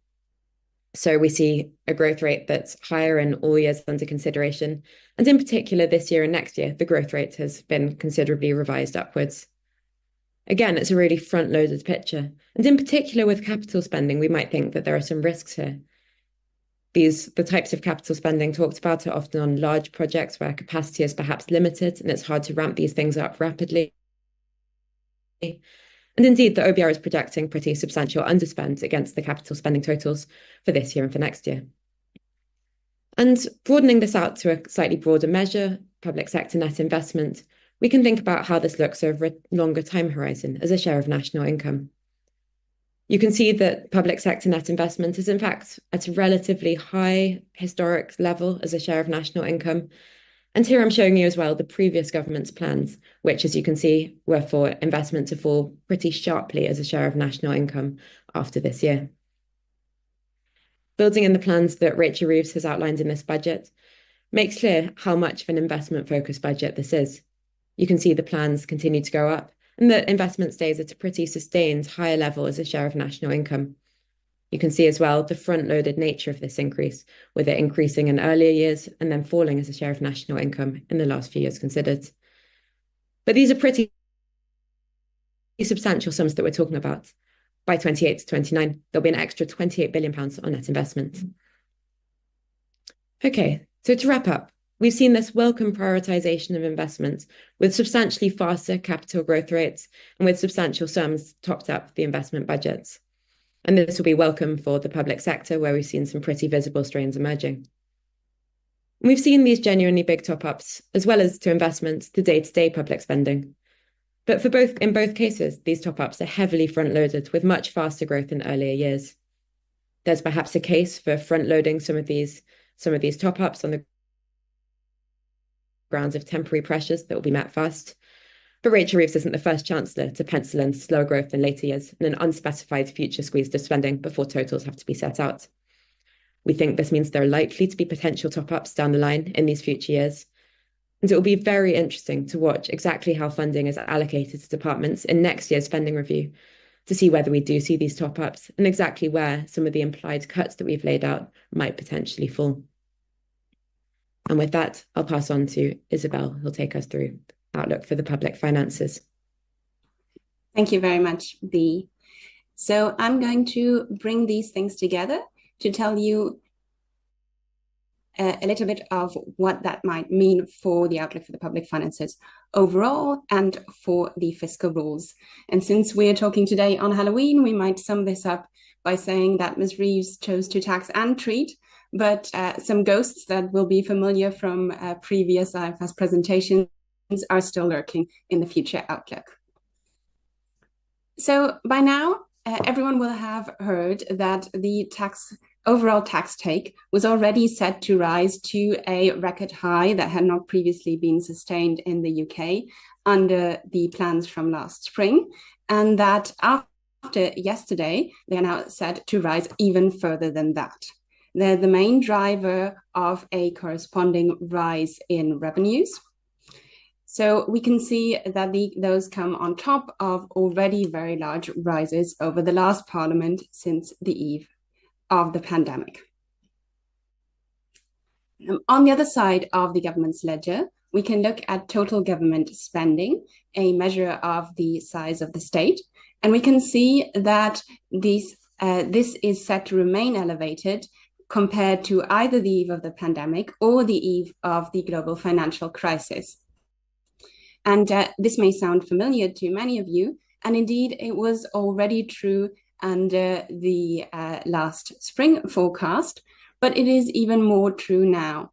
Speaker 3: So we see a growth rate that's higher in all years under consideration. And in particular, this year and next year, the growth rate has been considerably revised upwards. Again, it's a really front-loaded picture. And in particular with capital spending, we might think that there are some risks here. The types of capital spending talked about are often on large projects where capacity is perhaps limited and it's hard to ramp these things up rapidly. And indeed, the OBR is projecting pretty substantial underspend against the capital spending totals for this year and for next year. And broadening this out to a slightly broader measure, public sector net investment, we can think about how this looks over a longer time horizon as a share of national income. You can see that public sector net investment is in fact at a relatively high historic level as a share of national income. And here I'm showing you as well the previous government's plans, which, as you can see, were for investment to fall pretty sharply as a share of national income after this year. Building in the plans that Rachel Reeves has outlined in this budget makes clear how much of an investment-focused budget this is. You can see the plans continue to go up and that investment stays at a pretty sustained higher level as a share of national income. You can see as well the front-loaded nature of this increase, with it increasing in earlier years and then falling as a share of national income in the last few years considered. But these are pretty substantial sums that we're talking about. By 28 to 29, there'll be an extra £28 billion on net investment. Okay, so to wrap up, we've seen this welcome prioritisation of investment with substantially faster capital growth rates and with substantial sums topped up the investment budgets. And this will be welcome for the public sector, where we've seen some pretty visible strains emerging. We've seen these genuinely big top-ups, as well as to investments, to day-to-day public spending. But in both cases, these top-ups are heavily front-loaded with much faster growth in earlier years. There's perhaps a case for front-loading some of these top-ups on the grounds of temporary pressures that will be met fast. But Rachel Reeves isn't the first Chancellor to pencil in slower growth in later years and an unspecified future squeeze of spending before totals have to be set out. We think this means there are likely to be potential top-ups down the line in these future years. And it will be very interesting to watch exactly how funding is allocated to departments in next year's spending review to see whether we do see these top-ups and exactly where some of the implied cuts that we've laid out might potentially fall. And with that, I'll pass on to Isabel, who'll take us through outlook for the public finances.
Speaker 4: Thank you very much, Bea. So I'm going to bring these things together to tell you a little bit of what that might mean for the outlook for the public finances overall and for the fiscal rules. And since we're talking today on Halloween, we might sum this up by saying that Ms. Reeves chose to tax and treat, but some ghosts that will be familiar from previous IFS presentations are still lurking in the future outlook. So by now, everyone will have heard that the overall tax take was already set to rise to a record high that had not previously been sustained in the UK under the plans from last spring, and that after yesterday, they are now set to rise even further than that. They're the main driver of a corresponding rise in revenues. So we can see that those come on top of already very large rises over the last parliament since the eve of the pandemic. On the other side of the government's ledger, we can look at total government spending, a measure of the size of the state, and we can see that this is set to remain elevated compared to either the eve of the pandemic or the eve of the global financial crisis. And this may sound familiar to many of you, and indeed it was already true under the last spring forecast, but it is even more true now.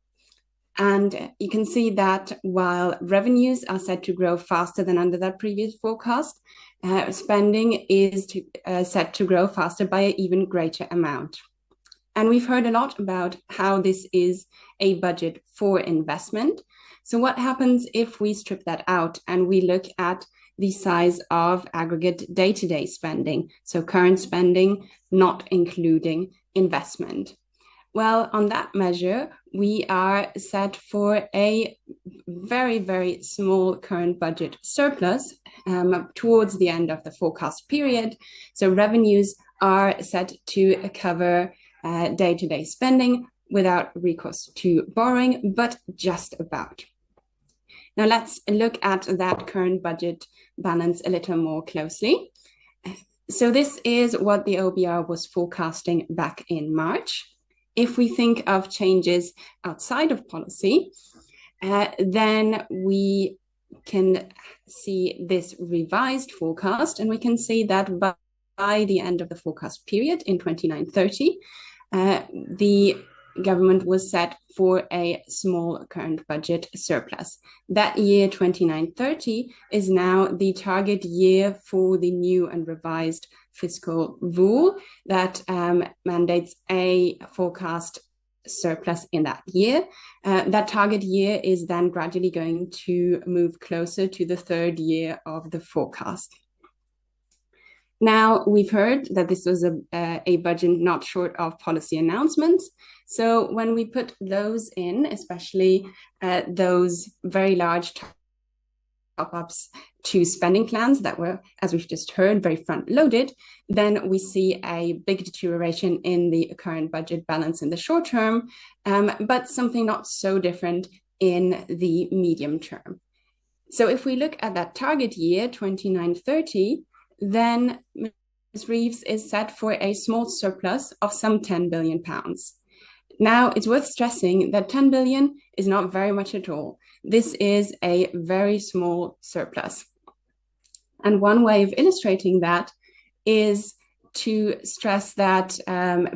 Speaker 4: And you can see that while revenues are set to grow faster than under that previous forecast, spending is set to grow faster by an even greater amount. And we've heard a lot about how this is a budget for investment. So what happens if we strip that out and we look at the size of aggregate day-to-day spending, so current spending, not including investment? Well, on that measure, we are set for a very, very small current budget surplus towards the end of the forecast period. So revenues are set to cover day-to-day spending without recourse to borrowing, but just about. Now let's look at that current budget balance a little more closely. So this is what the OBR was forecasting back in March. If we think of changes outside of policy, then we can see this revised forecast, and we can see that by the end of the forecast period in 29-30, the government was set for a small current budget surplus. That year, 29-30, is now the target year for the new and revised fiscal rule that mandates a forecast surplus in that year. That target year is then gradually going to move closer to the third year of the forecast. Now, we've heard that this was a budget not short of policy announcements. So when we put those in, especially those very large top-ups to spending plans that were, as we've just heard, very front-loaded, then we see a big deterioration in the current budget balance in the short term, but something not so different in the medium term. So if we look at that target year, 29-30, then Ms. Reeves is set for a small surplus of some £10 billion. Now, it's worth stressing that 10 billion is not very much at all. This is a very small surplus. And one way of illustrating that is to stress that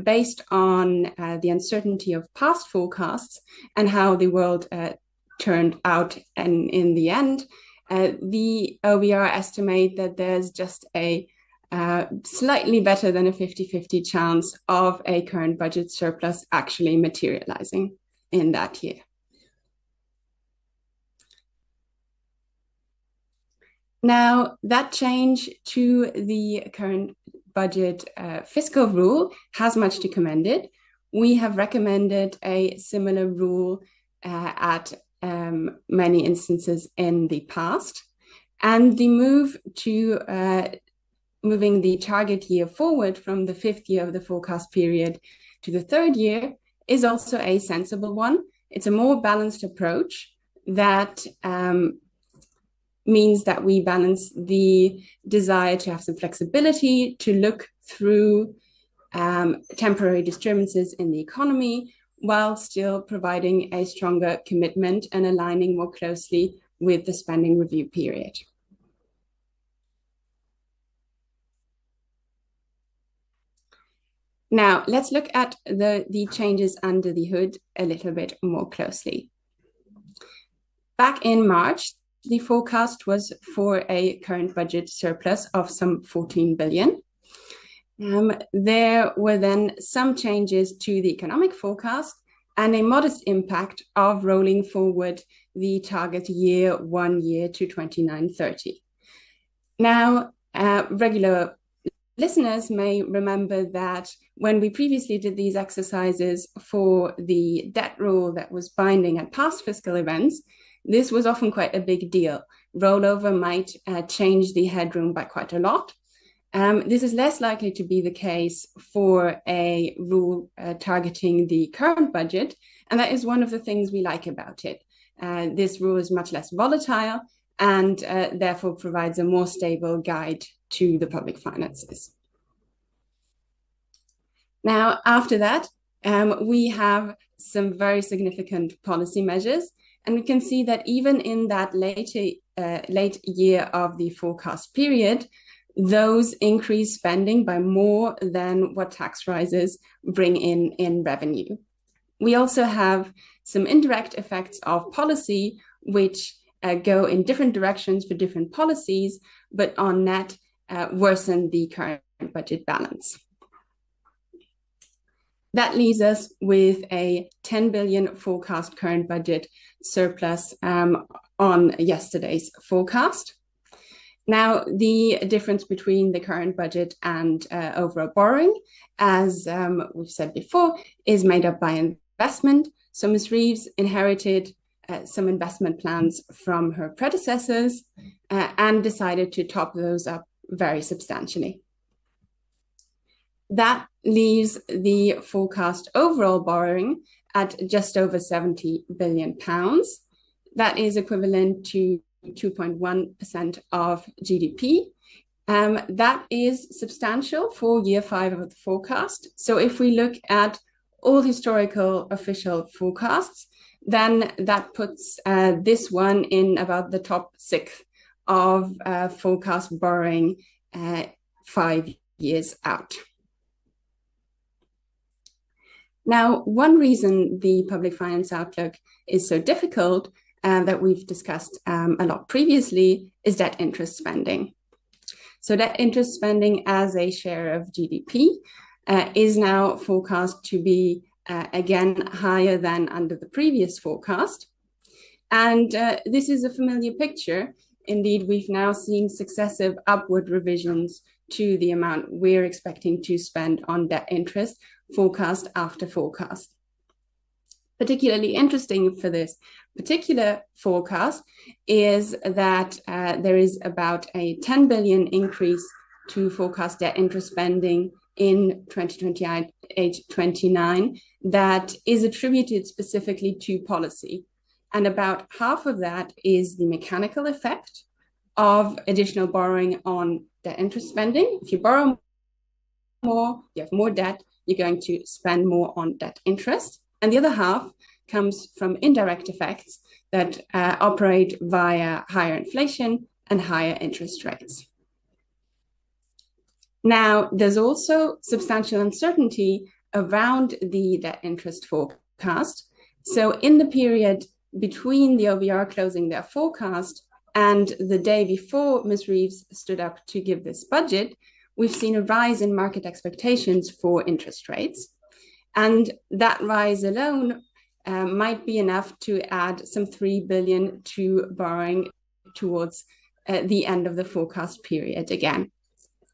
Speaker 4: based on the uncertainty of past forecasts and how the world turned out in the end, the OBR estimate that there's just a slightly better than a 50-50 chance of a current budget surplus actually materializing in that year. Now, that change to the current budget fiscal rule has much to commend it. We have recommended a similar rule at many instances in the past. And the move to moving the target year forward from the 5th year of the forecast period to the 3rd year is also a sensible one. It's a more balanced approach that means that we balance the desire to have some flexibility to look through temporary disturbances in the economy while still providing a stronger commitment and aligning more closely with the spending review period. Now, let's look at the changes under the hood a little bit more closely. Back in March, the forecast was for a current budget surplus of some 14 billion. There were then some changes to the economic forecast and a modest impact of rolling forward the target year 1 year to 29-30. Now, regular listeners may remember that when we previously did these exercises for the debt rule that was binding at past fiscal events, this was often quite a big deal. Rollover might change the headroom by quite a lot. This is less likely to be the case for a rule targeting the current budget, and that is one of the things we like about it. This rule is much less volatile and therefore provides a more stable guide to the public finances. Now, after that, we have some very significant policy measures. And we can see that even in that late year of the forecast period, those increase spending by more than what tax rises bring in revenue. We also have some indirect effects of policy, which go in different directions for different policies, but on net worsen the current budget balance. That leaves us with a 10 billion forecast current budget surplus on yesterday's forecast. Now, the difference between the current budget and overall borrowing, as we've said before, is made up by investment. So Ms. Reeves inherited some investment plans from her predecessors and decided to top those up very substantially. That leaves the forecast overall borrowing at just over 70 billion pounds. That is equivalent to 2.1% of GDP. That is substantial for year 5 of the forecast. So if we look at all historical official forecasts, then that puts this one in about the top 6th of forecast borrowing 5 years out. Now, one reason the public finance outlook is so difficult that we've discussed a lot previously is debt interest spending. So debt interest spending as a share of GDP is now forecast to be again higher than under the previous forecast. And this is a familiar picture. Indeed, we've now seen successive upward revisions to the amount we're expecting to spend on debt interest, forecast after forecast. Particularly interesting for this particular forecast is that there is about a 10 billion increase to forecast debt interest spending in 2028-29 that is attributed specifically to policy. And about half of that is the mechanical effect of additional borrowing on debt interest spending. If you borrow more, you have more debt, you're going to spend more on debt interest. And the other half comes from indirect effects that operate via higher inflation and higher interest rates. Now, there's also substantial uncertainty around the debt interest forecast. So in the period between the OBR closing their forecast and the day before Ms. Reeves stood up to give this budget, we've seen a rise in market expectations for interest rates. And that rise alone might be enough to add some 3 billion to borrowing towards the end of the forecast period again.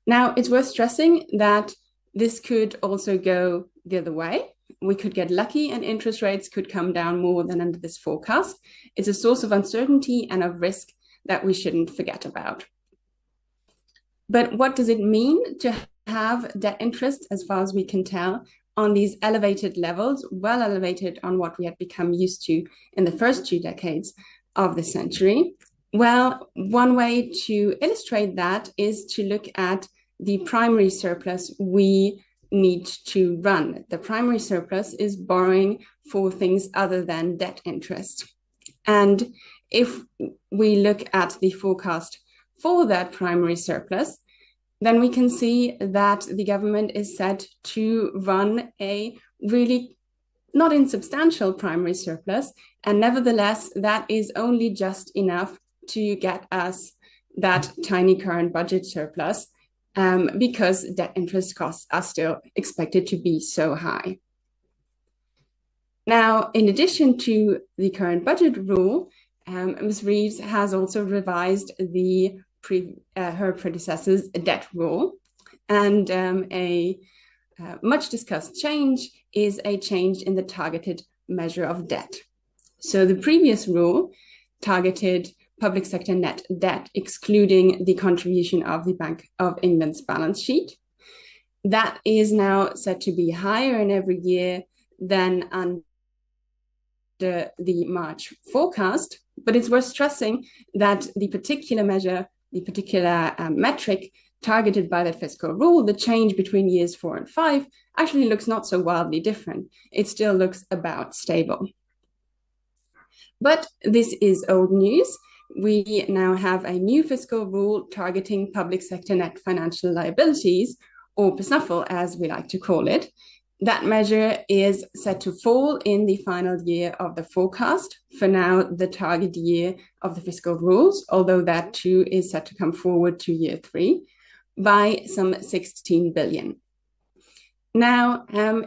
Speaker 4: Now, it's worth stressing that this could also go the other way. We could get lucky and interest rates could come down more than under this forecast. It's a source of uncertainty and of risk that we shouldn't forget about. But what does it mean to have debt interest, as far as we can tell, on these elevated levels, well elevated on what we had become used to in the first 2 decades of the century? Well, one way to illustrate that is to look at the primary surplus we need to run. The primary surplus is borrowing for things other than debt interest. And if we look at the forecast for that primary surplus, then we can see that the government is set to run a really not insubstantial primary surplus. And nevertheless, that is only just enough to get us that tiny current budget surplus because debt interest costs are still expected to be so high. Now, in addition to the current budget rule, Ms. Reeves has also revised her predecessor's debt rule. And a much discussed change is a change in the targeted measure of debt. So the previous rule targeted public sector net debt, excluding the contribution of the Bank of England's balance sheet. That is now set to be higher in every year than under the March forecast. But it's worth stressing that the particular measure, the particular metric targeted by that fiscal rule, the change between years 4 and 5, actually looks not so wildly different. It still looks about stable. But this is old news. We now have a new fiscal rule targeting public sector net financial liabilities, or PSNUFL as we like to call it. That measure is set to fall in the final year of the forecast, for now the target year of the fiscal rules, although that too is set to come forward to year 3, by some 16 billion. Now,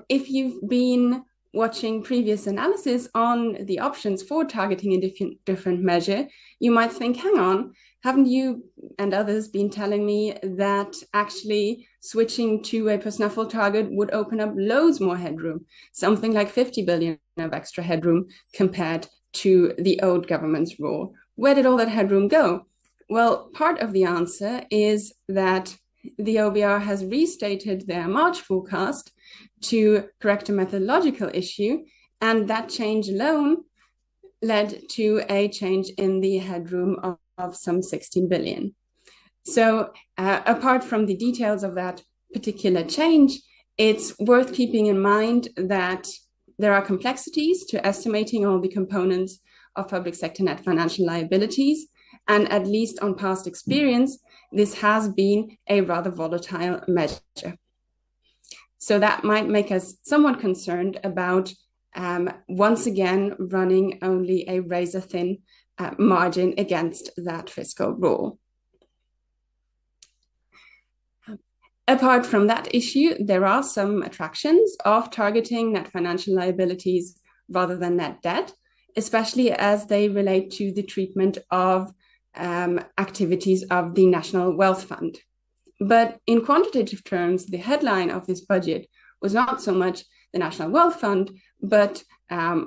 Speaker 4: if you've been watching previous analysis on the options for targeting a different measure, you might think, hang on, haven't you and others been telling me that actually switching to a PSNUFL target would open up loads more headroom, something like 50 billion of extra headroom compared to the old government's rule? Where did all that headroom go? Well, part of the answer is that the OBR has restated their March forecast to correct a methodological issue, and that change alone led to a change in the headroom of some 16 billion. So apart from the details of that particular change, it's worth keeping in mind that there are complexities to estimating all the components of public sector net financial liabilities, and at least on past experience, this has been a rather volatile measure. So that might make us somewhat concerned about, once again, running only a razor-thin margin against that fiscal rule. Apart from that issue, there are some attractions of targeting net financial liabilities rather than net debt, especially as they relate to the treatment of activities of the National Wealth Fund. But in quantitative terms, the headline of this budget was not so much the National Wealth Fund, but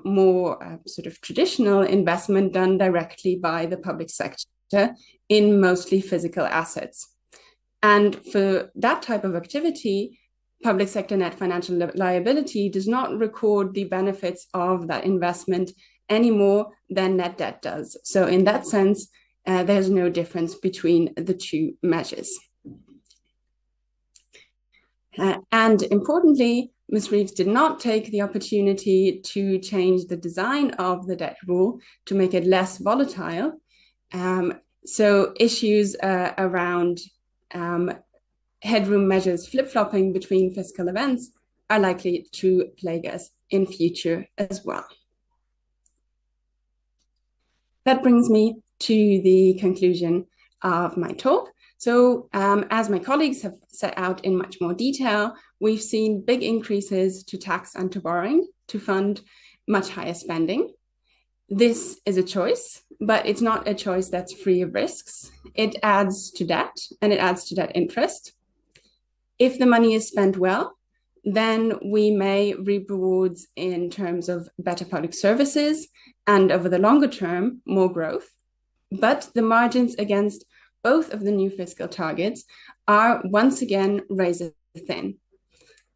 Speaker 4: more sort of traditional investment done directly by the public sector in mostly physical assets. And for that type of activity, public sector net financial liability does not record the benefits of that investment any more than net debt does. So in that sense, there's no difference between the two measures. And importantly, Ms. Reeves did not take the opportunity to change the design of the debt rule to make it less volatile. So issues around headroom measures flip-flopping between fiscal events are likely to plague us in future as well. That brings me to the conclusion of my talk. So as my colleagues have set out in much more detail, we've seen big increases to tax and to borrowing to fund much higher spending. This is a choice, but it's not a choice that's free of risks. It adds to debt, and it adds to debt interest. If the money is spent well, then we may reap rewards in terms of better public services and over the longer term, more growth. But the margins against both of the new fiscal targets are once again razor thin.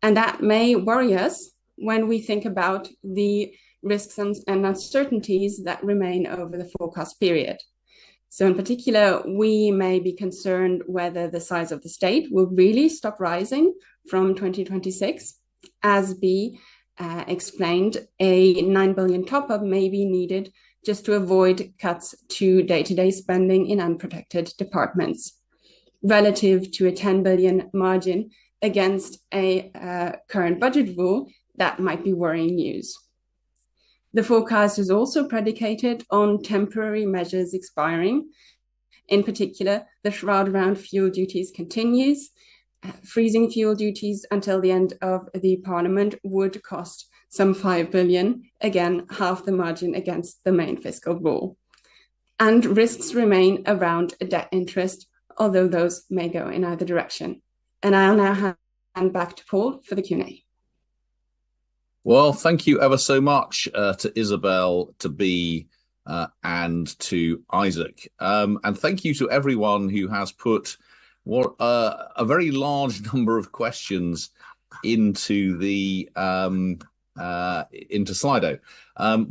Speaker 4: And that may worry us when we think about the risks and uncertainties that remain over the forecast period. So in particular, we may be concerned whether the size of the state will really stop rising from 2026. As B explained, a 9 billion top-up may be needed just to avoid cuts to day-to-day spending in unprotected departments, relative to a 10 billion margin against a current budget rule. That might be worrying news. The forecast is also predicated on temporary measures expiring. In particular, the shroud around fuel duties continues. Freezing fuel duties until the end of the parliament would cost some 5 billion, again, half the margin against the main fiscal rule. And risks remain around debt interest, although those may go in either direction. And I'll now hand back to Paul for the Q&A.
Speaker 1: Well, thank you ever so much to Isabel, to B, and to Isaac. And thank you to everyone who has put a very large number of questions into the into Slido.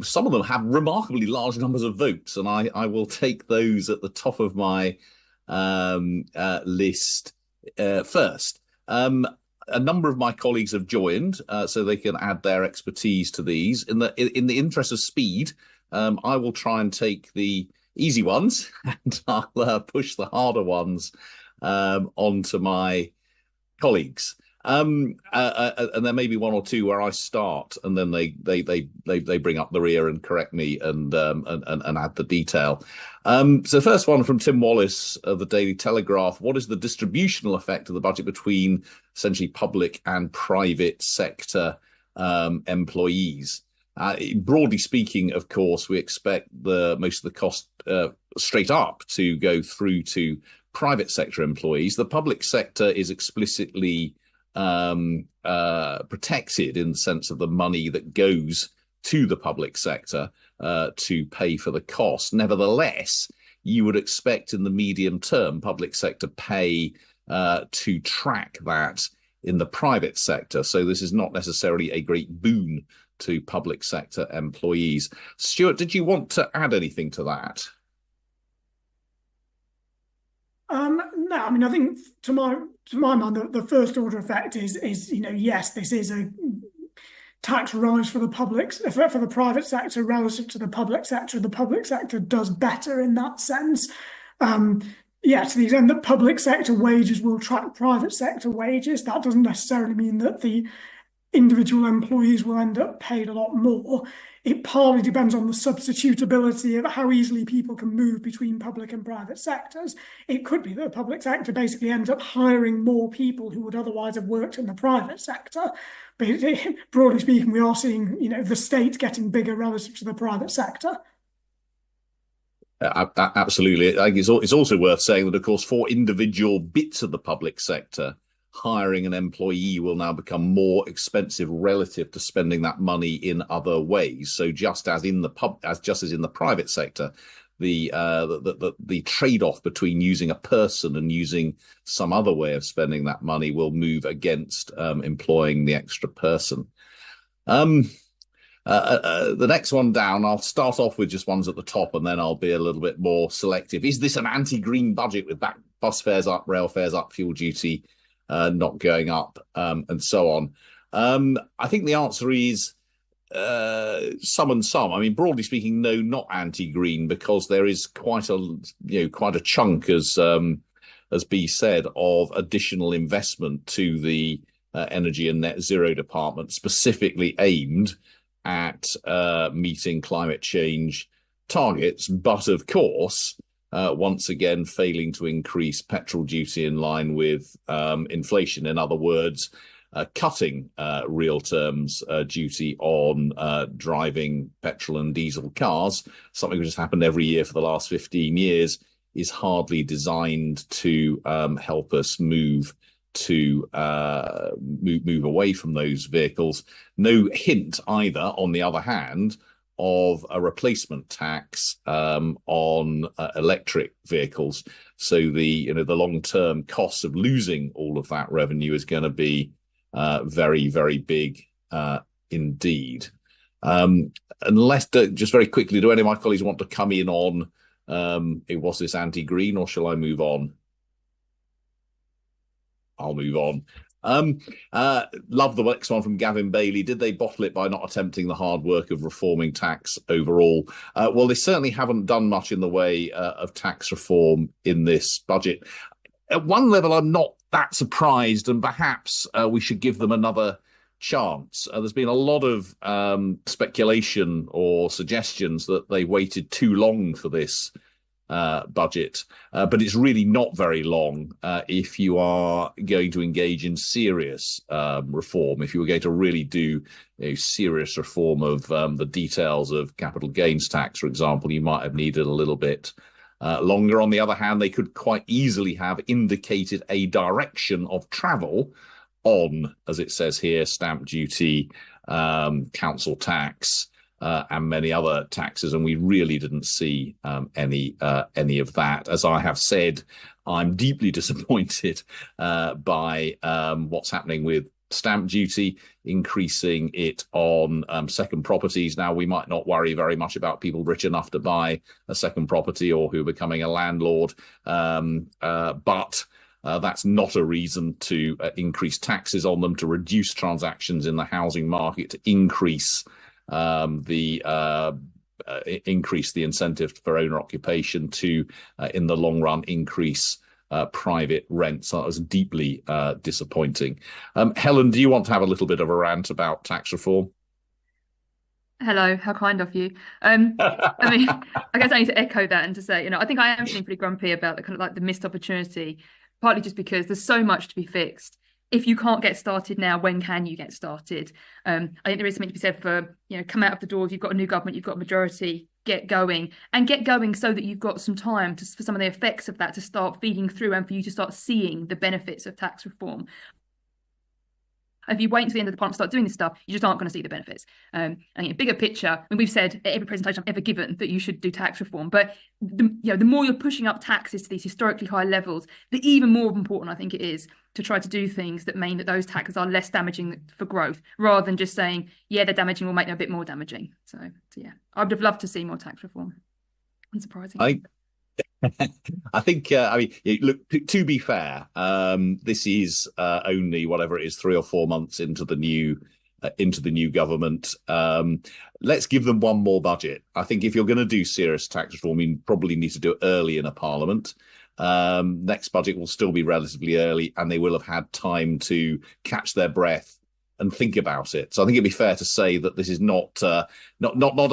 Speaker 1: Some of them have remarkably large numbers of votes, and I will take those at the top of my list first. A number of my colleagues have joined, so they can add their expertise to these. In the interest of speed, I will try and take the easy ones, and I'll push the harder ones onto my colleagues. And there may be one or two where I start, and then they bring up the rear and correct me and add the detail. So first one from Tim Wallace of the Daily Telegraph: what is the distributional effect of the budget between essentially public and private sector employees? Broadly speaking, of course, we expect most of the cost straight up to go through to private sector employees. The public sector is explicitly protected in the sense of the money that goes to the public sector to pay for the cost. Nevertheless, you would expect in the medium term public sector pay to track that in the private sector. So this is not necessarily a great boon to public sector employees. Stuart, did you want to add anything to that?
Speaker 5: No, I mean, I think to my mind, the first order effect is yes, this is a tax rise for the for the private sector relative to the public sector. The public sector does better in that sense. Yeah, to the extent that public sector wages will track private sector wages, that doesn't necessarily mean that the individual employees will end up paid a lot more. It partly depends on the substitutability of how easily people can move between public and private sectors. It could be that the public sector basically ends up hiring more people who would otherwise have worked in the private sector. But broadly speaking, we are seeing, the state getting bigger relative to the private sector.
Speaker 1: Absolutely. I think it's also worth saying that, of course, for individual bits of the public sector, hiring an employee will now become more expensive relative to spending that money in other ways. So just as in the private sector, the trade-off between using a person and using some other way of spending that money will move against employing the extra person. The next one down, I'll start off with just ones at the top, and then I'll be a little bit more selective. Is this an anti-green budget with bus fares up, rail fares up, fuel duty not going up, and so on? I think the answer is some and some. I mean, broadly speaking, no, not anti-green, because there is quite a chunk, as as B said, of additional investment to the energy and net zero department, specifically aimed at meeting climate change targets, but of course, once again, failing to increase petrol duty in line with inflation. In other words, cutting real terms duty on driving petrol and diesel cars, something which has happened every year for the last 15 years, is hardly designed to help us move away from those vehicles. No hint either, on the other hand, of a replacement tax on electric vehicles. So the long-term costs of losing all of that revenue is going to be very, very big indeed. Unless, just very quickly, do any of my colleagues want to come in on was this anti-green, or shall I move on? I'll move on. Love the next one from Gavin Bailey. Did they bottle it by not attempting the hard work of reforming tax overall? Well, they certainly haven't done much in the way of tax reform in this budget. At one level, I'm not that surprised, and perhaps we should give them another chance. There's been a lot of speculation or suggestions that they waited too long for this budget, but it's really not very long if you are going to engage in serious reform. If you were going to really do serious reform of the details of capital gains tax, for example, you might have needed a little bit longer. On the other hand, they could quite easily have indicated a direction of travel on, as it says here, stamp duty, council tax, and many other taxes, and we really didn't see any of that. As I have said, I'm deeply disappointed by what's happening with stamp duty, increasing it on second properties. Now, we might not worry very much about people rich enough to buy a second property or who are becoming a landlord, but that's not a reason to increase taxes on them, to reduce transactions in the housing market, to increase the incentive for owner occupation, to in the long run increase private rent. So that was deeply disappointing. Helen, do you want to have a little bit of a rant about tax reform?
Speaker 6: Hello, how kind of you. I mean, I guess I need to echo that and to say, I think I am feeling pretty grumpy about the kind of like the missed opportunity, partly just because there's so much to be fixed. If you can't get started now, when can you get started? I think there is something to be said for, come out of the doors, you've got a new government, you've got a majority, get going so that you've got some time for some of the effects of that to start feeding through and for you to start seeing the benefits of tax reform. If you wait until the end of the parliament to start doing this stuff, you just aren't going to see the benefits. I think a bigger picture, we've said at every presentation I've ever given that you should do tax reform, but the more you're pushing up taxes to these historically high levels, the even more important I think it is to try to do things that mean that those taxes are less damaging for growth, rather than just saying, yeah, they're damaging, we'll make them a bit more damaging. So yeah, I would have loved to see more tax reform. Unsurprising.
Speaker 1: I think, look, to be fair, this is only whatever it is, 3 or 4 months into the new government. Let's give them one more budget. I think if you're going to do serious tax reform, you probably need to do it early in a parliament. Next budget will still be relatively early, and they will have had time to catch their breath and think about it. So I think it'd be fair to say that this is not a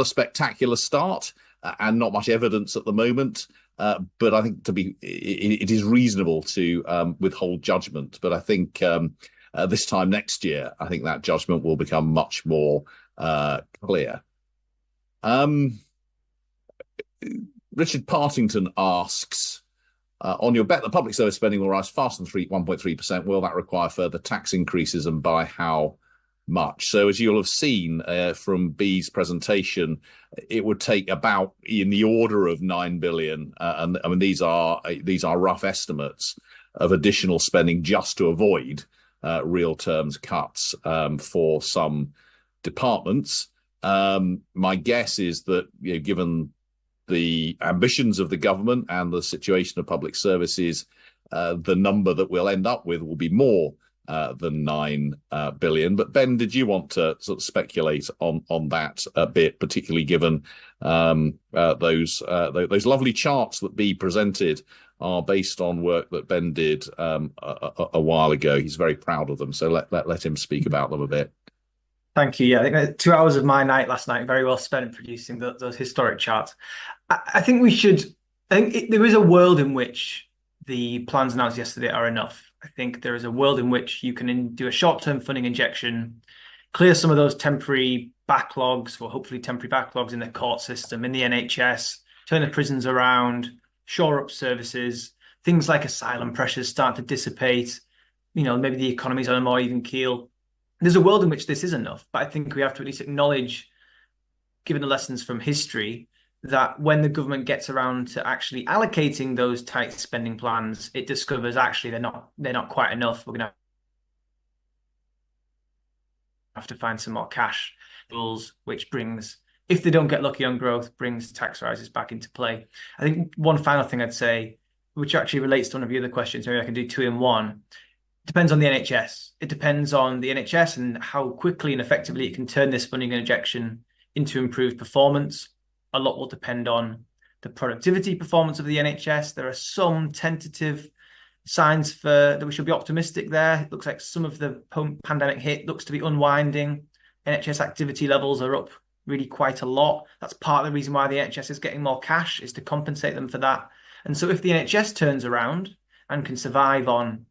Speaker 1: spectacular start, and not much evidence at the moment. But I think it is reasonable to withhold judgment. But I think this time next year, I think that judgment will become much more clear. Richard Partington asks, on your bet that public service spending will rise faster than 1.3%, will that require further tax increases, and by how much? So as you'll have seen from B's presentation, it would take about in the order of 9 billion, and I mean these are rough estimates of additional spending just to avoid real terms cuts for some departments. My guess is that, given the ambitions of the government and the situation of public services, the number that we'll end up with will be more than 9 billion. But Ben, did you want to sort of speculate on that a bit, particularly given those lovely charts that B presented are based on work that Ben did a while ago. He's very proud of them. So let him speak about them a bit.
Speaker 7: Thank you. Yeah, I think 2 hours of my night last night very well spent producing those historic charts. I think we should. There is a world in which the plans announced yesterday are enough. I think there is a world in which you can do a short-term funding injection, clear some of those temporary backlogs, or hopefully temporary backlogs in the court system, in the NHS, turn the prisons around, shore up services, things like asylum pressures start to dissipate. Maybe the economy's on a more even keel. There's a world in which this is enough, but I think we have to at least acknowledge, given the lessons from history, that when the government gets around to actually allocating those tight spending plans, it discovers actually they're not quite enough. We're going to have to find some more cash rules, which brings, if they don't get lucky on growth, brings tax rises back into play. I think one final thing I'd say, which actually relates to one of the other questions, maybe I can do two in one. Depends on the NHS. It depends on the NHS and how quickly and effectively it can turn this funding injection into improved performance. A lot will depend on the productivity performance of the NHS. There are some tentative signs that we should be optimistic there. It looks like some of the pandemic hit looks to be unwinding. NHS activity levels are up really quite a lot. That's part of the reason why the NHS is getting more cash, is to compensate them for that. And so if the NHS turns around and can survive on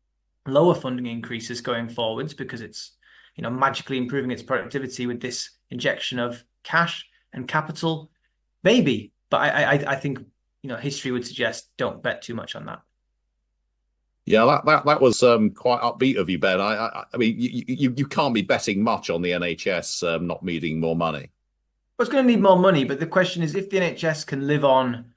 Speaker 7: lower funding increases going forwards, because it's magically improving its productivity with this injection of cash and capital, maybe. But I think history would suggest don't bet too much on that.
Speaker 1: Yeah, that was quite upbeat of you, Ben. I mean, you can't be betting much on the NHS not needing more money.
Speaker 7: Well, it's going to need more money, but the question is, if the NHS can live on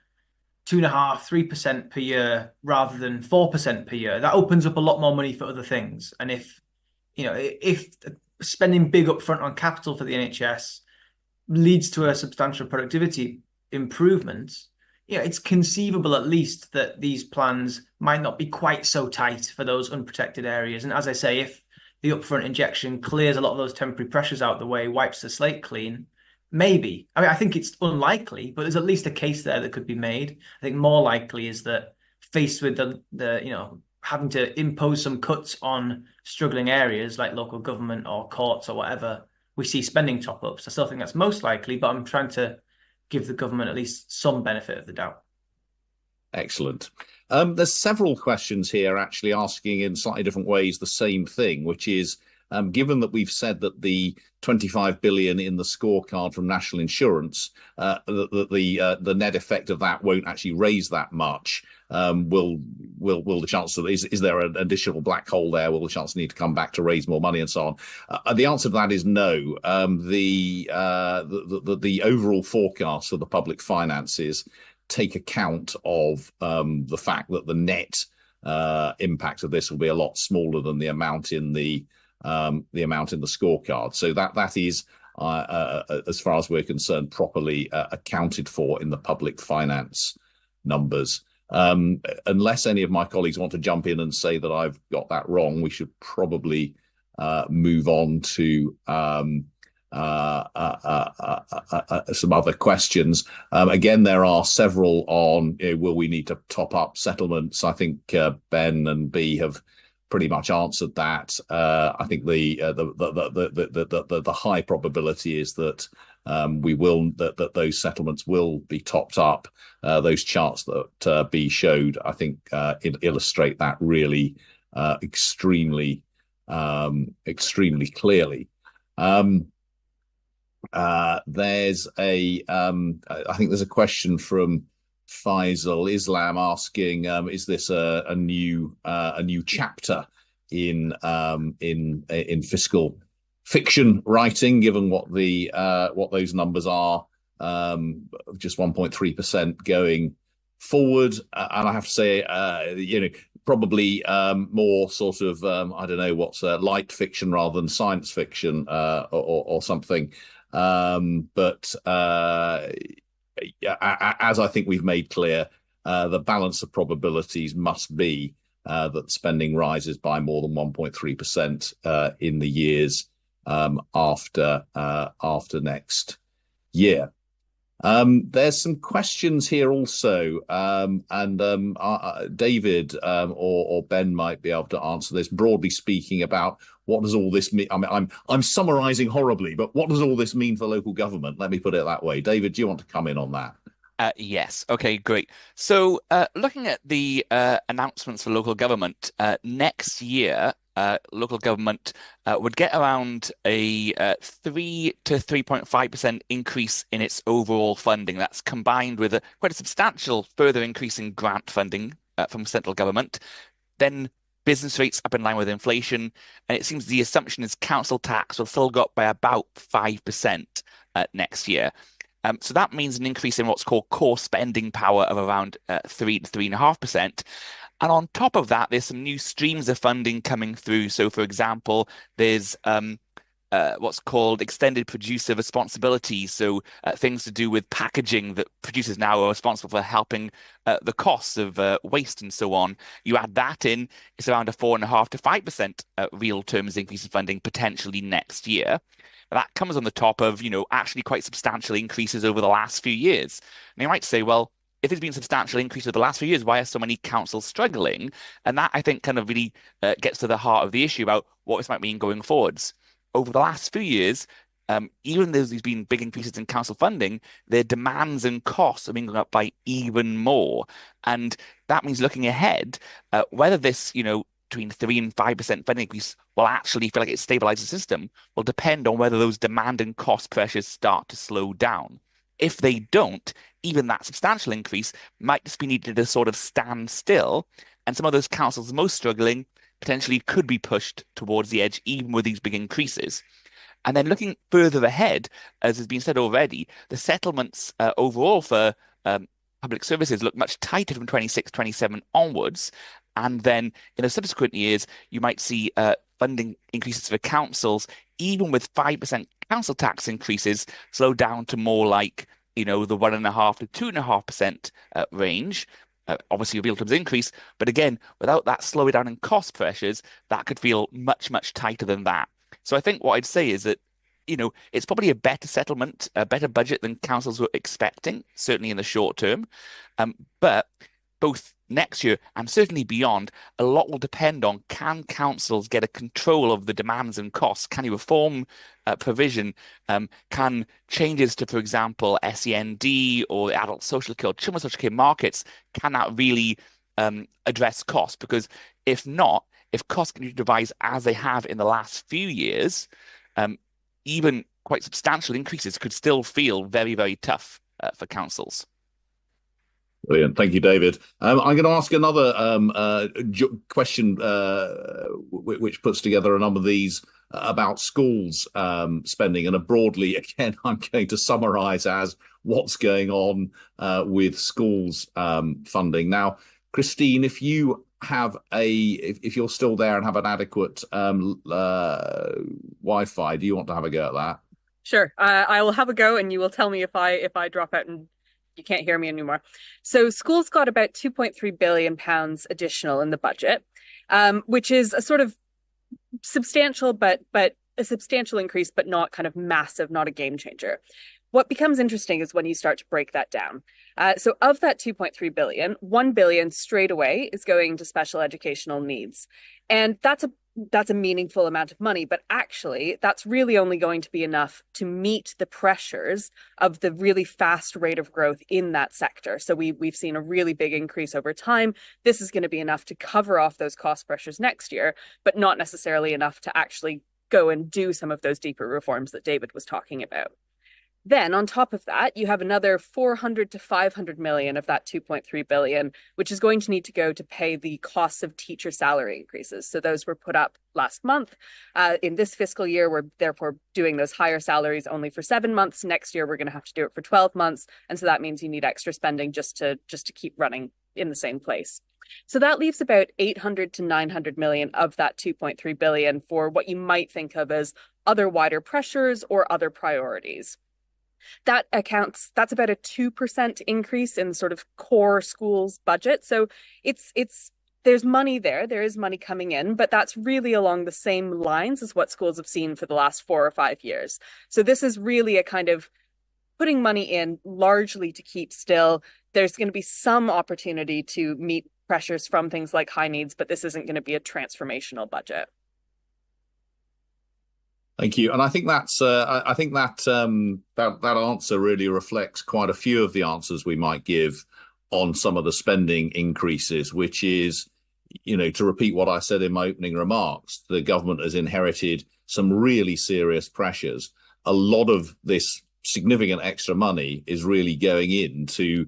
Speaker 7: 2.5%-3% per year rather than 4% per year, that opens up a lot more money for other things. And if spending big upfront on capital for the NHS leads to a substantial productivity improvement, it's conceivable at least that these plans might not be quite so tight for those unprotected areas. And as I say, if the upfront injection clears a lot of those temporary pressures out the way, wipes the slate clean, maybe. I mean, I think it's unlikely, but there's at least a case there that could be made. I think more likely is that faced with the having to impose some cuts on struggling areas like local government or courts or whatever, we see spending top-ups. I still think that's most likely, but I'm trying to give the government at least some benefit of the doubt.
Speaker 1: Excellent. There's several questions here actually asking in slightly different ways the same thing, which is, given that we've said that the 25 billion in the scorecard from national insurance, the net effect of that won't actually raise that much. Will the Chancellor, is there an additional black hole there? Will the Chancellor need to come back to raise more money and so on? The answer to that is no. The overall forecast for the public finances take account of the fact that the net impact of this will be a lot smaller than the amount in the scorecard. So that is, as far as we're concerned, properly accounted for in the public finance numbers. Unless any of my colleagues want to jump in and say that I've got that wrong, we should probably move on to some other questions. Again, there are several on will we need to top up settlements. I think Ben and B have pretty much answered that. I think the high probability is that that those settlements will be topped up. Those charts that B showed, I think, illustrate that really extremely clearly. There's I think there's a question from Faisal Islam asking, is this a new chapter in fiscal fiction writing, given what those numbers are, just 1.3% going forward? And I have to say, probably more sort of I don't know what's light fiction rather than science fiction or something. But as I think we've made clear, the balance of probabilities must be that spending rises by more than 1.3% in the years after next year. There's some questions here also, David or Ben might be able to answer this. Broadly speaking, about what does all this mean? I mean, I'm summarising horribly, but what does all this mean for local government? Let me put it that way. David, do you want to come in on that?
Speaker 8: Yes. Okay, great. So looking at the announcements for local government, next year, local government would get around a 3 to 3.5% increase in its overall funding. That's combined with quite a substantial further increase in grant funding from central government. Then business rates up in line with inflation. And it seems the assumption is council tax will still go up by about 5% next year. So that means an increase in what's called core spending power of around 3 to 3.5%. And on top of that, there's some new streams of funding coming through. So, for example, there's what's called extended producer responsibility. So things to do with packaging that producers now are responsible for helping the costs of waste and so on. You add that in, it's around a 4.5 to 5% real terms increase in funding potentially next year. That comes on the top of, actually quite substantial increases over the last few years. And you might say, well, if there's been substantial increase over the last few years, why are so many councils struggling? And that, I think, kind of really gets to the heart of the issue about what this might mean going forwards. Over the last few years, even though there's been big increases in council funding, their demands and costs have been going up by even more. And that means looking ahead, whether this, between 3 and 5% funding increase will actually feel like it stabilizes the system will depend on whether those demand and cost pressures start to slow down. If they don't, even that substantial increase might just be needed to sort of stand still, and some of those councils most struggling potentially could be pushed towards the edge even with these big increases. And then looking further ahead, as has been said already, the settlements overall for public services look much tighter from 26, 27 onwards. And then in the subsequent years, you might see funding increases for councils, even with 5% council tax increases, slow down to more like, the 1.5 to 2.5% range. Obviously, real terms increase, but again, without that slowing down in cost pressures, that could feel much, much tighter than that. So I think what I'd say is that, it's probably a better settlement, a better budget than councils were expecting, certainly in the short term. But both next year and certainly beyond, a lot will depend on can councils get a control of the demands and costs? Can you reform provision? Can changes to, for example, SEND or the adult social care or children's social care markets, can that really address costs? Because if not, if costs continue to rise as they have in the last few years, even quite substantial increases could still feel very, very tough for councils.
Speaker 1: Brilliant. Thank you, David. I'm going to ask another question which puts together a number of these about schools spending. And broadly, again, I'm going to summarise as what's going on with schools funding. Now, Christine, if you have if you're still there and have an adequate Wi-Fi, do you want to have a go at that?
Speaker 9: Sure. I will have a go, and you will tell me if I drop out and you can't hear me anymore. So schools got about £2.3 billion additional in the budget, which is a sort of substantial, but a substantial increase, but not kind of massive, not a game changer. What becomes interesting is when you start to break that down. So of that 2.3 billion, 1 billion straight away is going to special educational needs. And that's a meaningful amount of money, but actually that's really only going to be enough to meet the pressures of the really fast rate of growth in that sector. So we've seen a really big increase over time. This is going to be enough to cover off those cost pressures next year, but not necessarily enough to actually go and do some of those deeper reforms that David was talking about. Then on top of that, you have another 400 to 500 million of that 2.3 billion, which is going to need to go to pay the costs of teacher salary increases. So those were put up last month. In this fiscal year, we're therefore doing those higher salaries only for 7 months. Next year, we're going to have to do it for 12 months. And so that means you need extra spending just to keep running in the same place. So that leaves about 800 to 900 million of that 2.3 billion for what you might think of as other wider pressures or other priorities. That's about a 2% increase in sort of core schools budget. So there's money there. There is money coming in, but that's really along the same lines as what schools have seen for the last 4 or 5 years. So this is really a kind of putting money in largely to keep still. There's going to be some opportunity to meet pressures from things like high needs, but this isn't going to be a transformational budget.
Speaker 1: Thank you, and I think that's that answer really reflects quite a few of the answers we might give on some of the spending increases, which is, to repeat what I said in my opening remarks, the government has inherited some really serious pressures. A lot of this significant extra money is really going into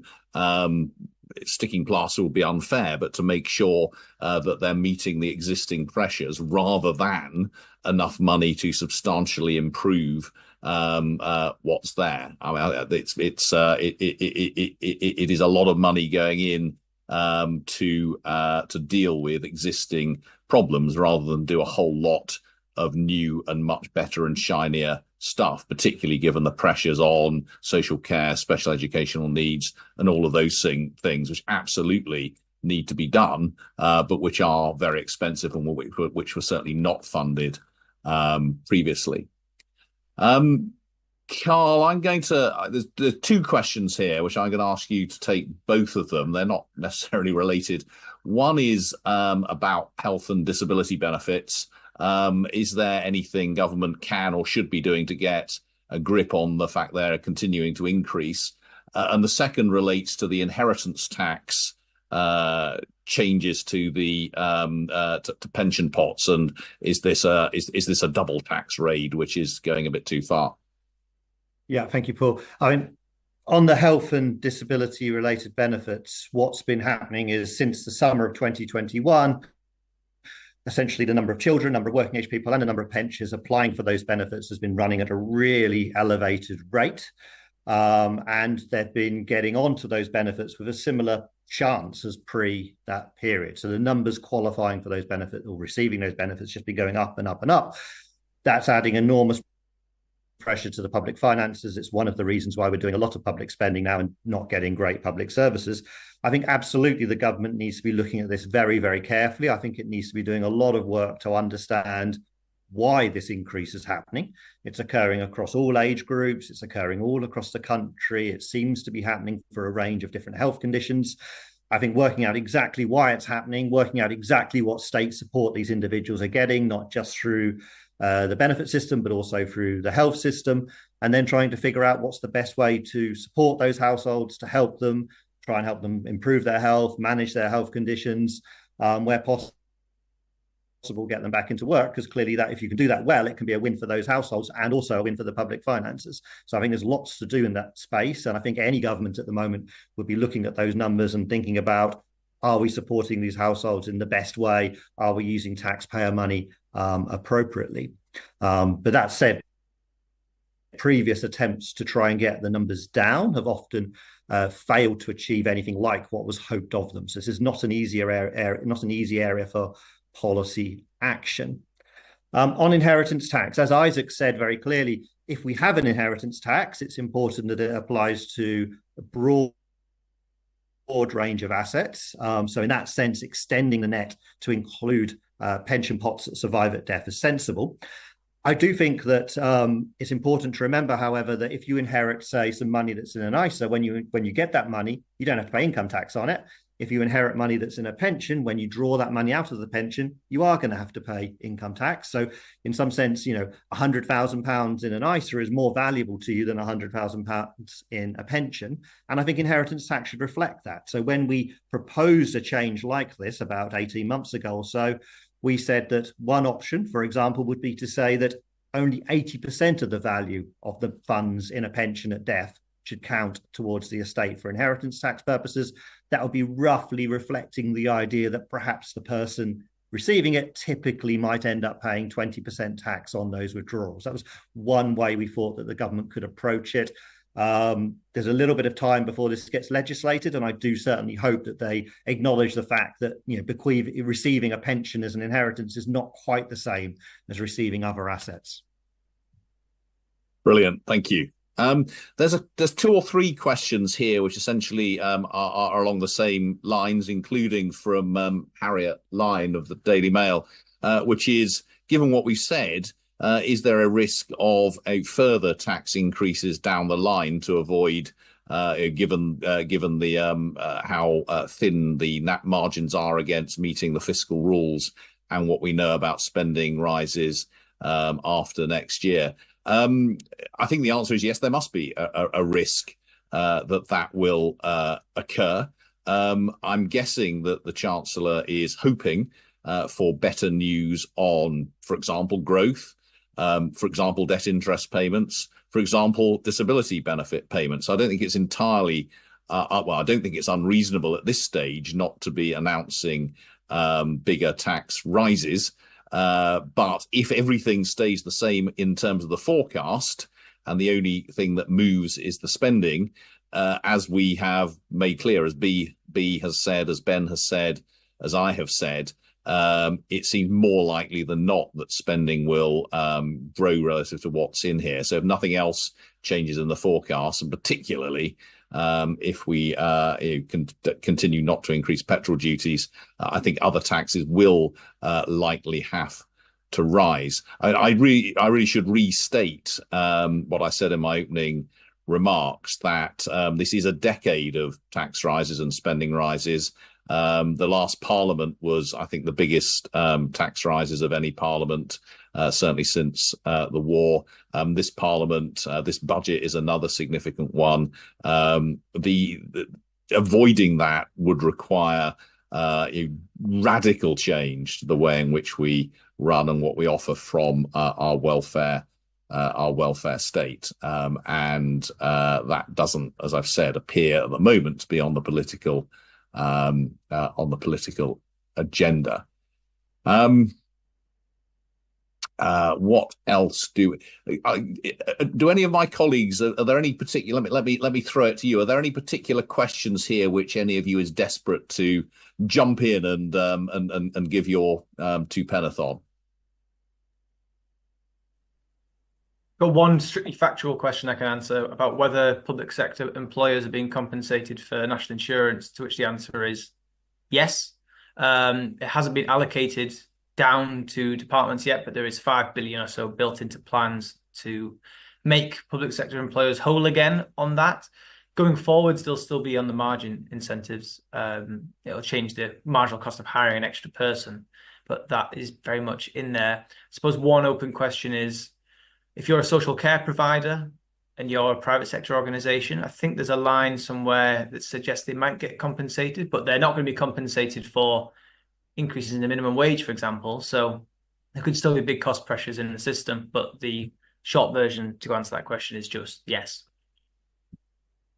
Speaker 1: sticking plaster would be unfair, but to make sure that they're meeting the existing pressures rather than enough money to substantially improve what's there. I mean, it is a lot of money going in to deal with existing problems rather than do a whole lot of new and much better and shinier stuff, particularly given the pressures on social care, special educational needs, and all of those things which absolutely need to be done, but which are very expensive and which were certainly not funded previously. Carl, I'm going to, there's two questions here, which I'm going to ask you to take both of them. They're not necessarily related. One is about health and disability benefits. Is there anything government can or should be doing to get a grip on the fact they're continuing to increase? And the second relates to the inheritance tax changes to the to pension pots, and is this a double tax raid which is going a bit too far?
Speaker 10: Yeah, thank you, Paul. I mean, on the health and disability related benefits, what's been happening is since the summer of 2021, essentially the number of children, number of working age people, and the number of pensioners applying for those benefits has been running at a really elevated rate. And they've been getting onto those benefits with a similar chance as pre that period. So the numbers qualifying for those benefits or receiving those benefits just been going up and up and up. That's adding enormous pressure to the public finances. It's one of the reasons why we're doing a lot of public spending now and not getting great public services. I think absolutely the government needs to be looking at this very, very carefully. I think it needs to be doing a lot of work to understand why this increase is happening. It's occurring across all age groups. It's occurring all across the country. It seems to be happening for a range of different health conditions. I think working out exactly why it's happening, working out exactly what state support these individuals are getting, not just through the benefit system, but also through the health system, and then trying to figure out what's the best way to support those households, to help them, try and help them improve their health, manage their health conditions, where possible, get them back into work, because clearly that if you can do that well, it can be a win for those households and also a win for the public finances. So I think there's lots to do in that space. And I think any government at the moment would be looking at those numbers and thinking about, are we supporting these households in the best way? Are we using taxpayer money appropriately? But that said, previous attempts to try and get the numbers down have often failed to achieve anything like what was hoped of them. So this is not an easy area for policy action. On inheritance tax, as Isaac said very clearly, if we have an inheritance tax, it's important that it applies to a broad range of assets. So in that sense, extending the net to include pension pots that survive at death is sensible. I do think that it's important to remember, however, that if you inherit, say, some money that's in an ISA, when you get that money, you don't have to pay income tax on it. If you inherit money that's in a pension, when you draw that money out of the pension, you are going to have to pay income tax. So in some sense, £100,000 in an ISA is more valuable to you than £100,000 in a pension. And I think inheritance tax should reflect that. So when we proposed a change like this about 18 months ago or so, we said that one option, for example, would be to say that only 80% of the value of the funds in a pension at death should count towards the estate for inheritance tax purposes. That would be roughly reflecting the idea that perhaps the person receiving it typically might end up paying 20% tax on those withdrawals. That was one way we thought that the government could approach it. There's a little bit of time before this gets legislated, and I do certainly hope that they acknowledge the fact that receiving a pension as an inheritance is not quite the same as receiving other assets.
Speaker 1: Brilliant, thank you. There's two or three questions here which essentially are along the same lines, including from Harriet Line of the Daily Mail, which is, given what we've said, is there a risk of a further tax increases down the line to avoid, given the how thin the net margins are against meeting the fiscal rules and what we know about spending rises after next year? I think the answer is yes, there must be a risk that will occur. I'm guessing that the Chancellor is hoping for better news on, for example, growth, for example, debt interest payments, for example, disability benefit payments. I don't think it's entirely, well, I don't think it's unreasonable at this stage not to be announcing bigger tax rises. But if everything stays the same in terms of the forecast, and the only thing that moves is the spending, as we have made clear, as B has said, as Ben has said, as I have said, it seems more likely than not that spending will grow relative to what's in here. So if nothing else changes in the forecast, and particularly if we continue not to increase petrol duties, I think other taxes will likely have to rise. I really should restate what I said in my opening remarks, that this is a decade of tax rises and spending rises. The last parliament was, I think, the biggest tax rises of any parliament, certainly since the war. This parliament, this budget is another significant one. Avoiding that would require a radical change to the way in which we run and what we offer from our welfare state, and that doesn't, as I've said, appear at the moment to be on the political agenda. What else do any of my colleagues, are there any particular, let me throw it to you, are there any particular questions here which any of you is desperate to jump in and give your 2 penneth on?
Speaker 7: Got one strictly factual question I can answer about whether public sector employers are being compensated for national insurance, to which the answer is yes. It hasn't been allocated down to departments yet, but there is 5 billion or so built into plans to make public sector employers whole again on that. Going forwards, they'll still be on the margin incentives. It'll change the marginal cost of hiring an extra person, but that is very much in there. I suppose one open question is, if you're a social care provider and you're a private sector organization, I think there's a line somewhere that suggests they might get compensated, but they're not going to be compensated for increases in the minimum wage, for example. So there could still be big cost pressures in the system, but the short version to answer that question is just yes.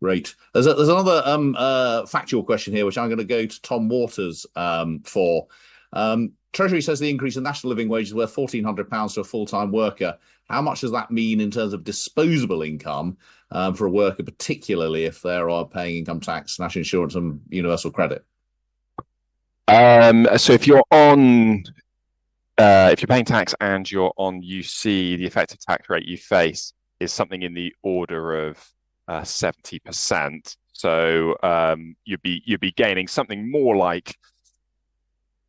Speaker 1: Great. There's another factual question here, which I'm going to go to Tom Waters for. Treasury says the increase in national living wage is worth £1,400 to a full-time worker. How much does that mean in terms of disposable income for a worker, particularly if they are paying income tax, national insurance, and universal credit?
Speaker 11: So if you're paying tax and you're on UC, the effective tax rate you face is something in the order of 70%. So you'd be gaining something more like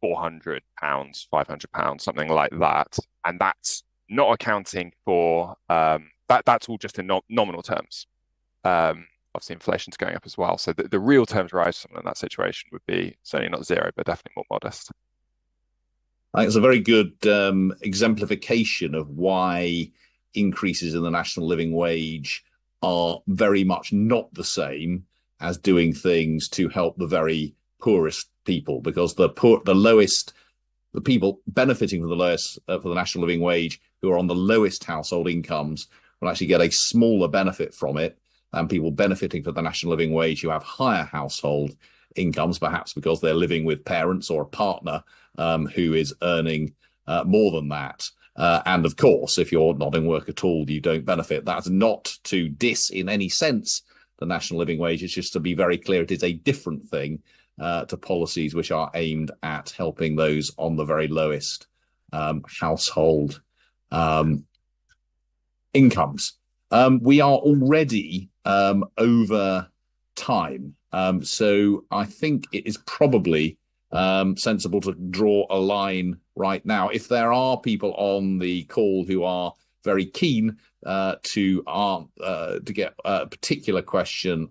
Speaker 11: £400, £500, something like that, and that's not accounting for that's all just in nominal terms. Obviously, inflation's going up as well, so the real terms rise for someone in that situation would be certainly not zero, but definitely more modest.
Speaker 1: I think it's a very good exemplification of why increases in the national living wage are very much not the same as doing things to help the very poorest people, because the people benefiting from the lowest for the national living wage, who are on the lowest household incomes, will actually get a smaller benefit from it than people benefiting from the national living wage who have higher household incomes, perhaps because they're living with parents or a partner who is earning more than that. And of course, if you're not in work at all, you don't benefit. That's not to diss in any sense the national living wage. It's just to be very clear, it is a different thing to policies which are aimed at helping those on the very lowest household incomes. We are already over time, so I think it is probably sensible to draw a line right now. If there are people on the call who are very keen to get a particular question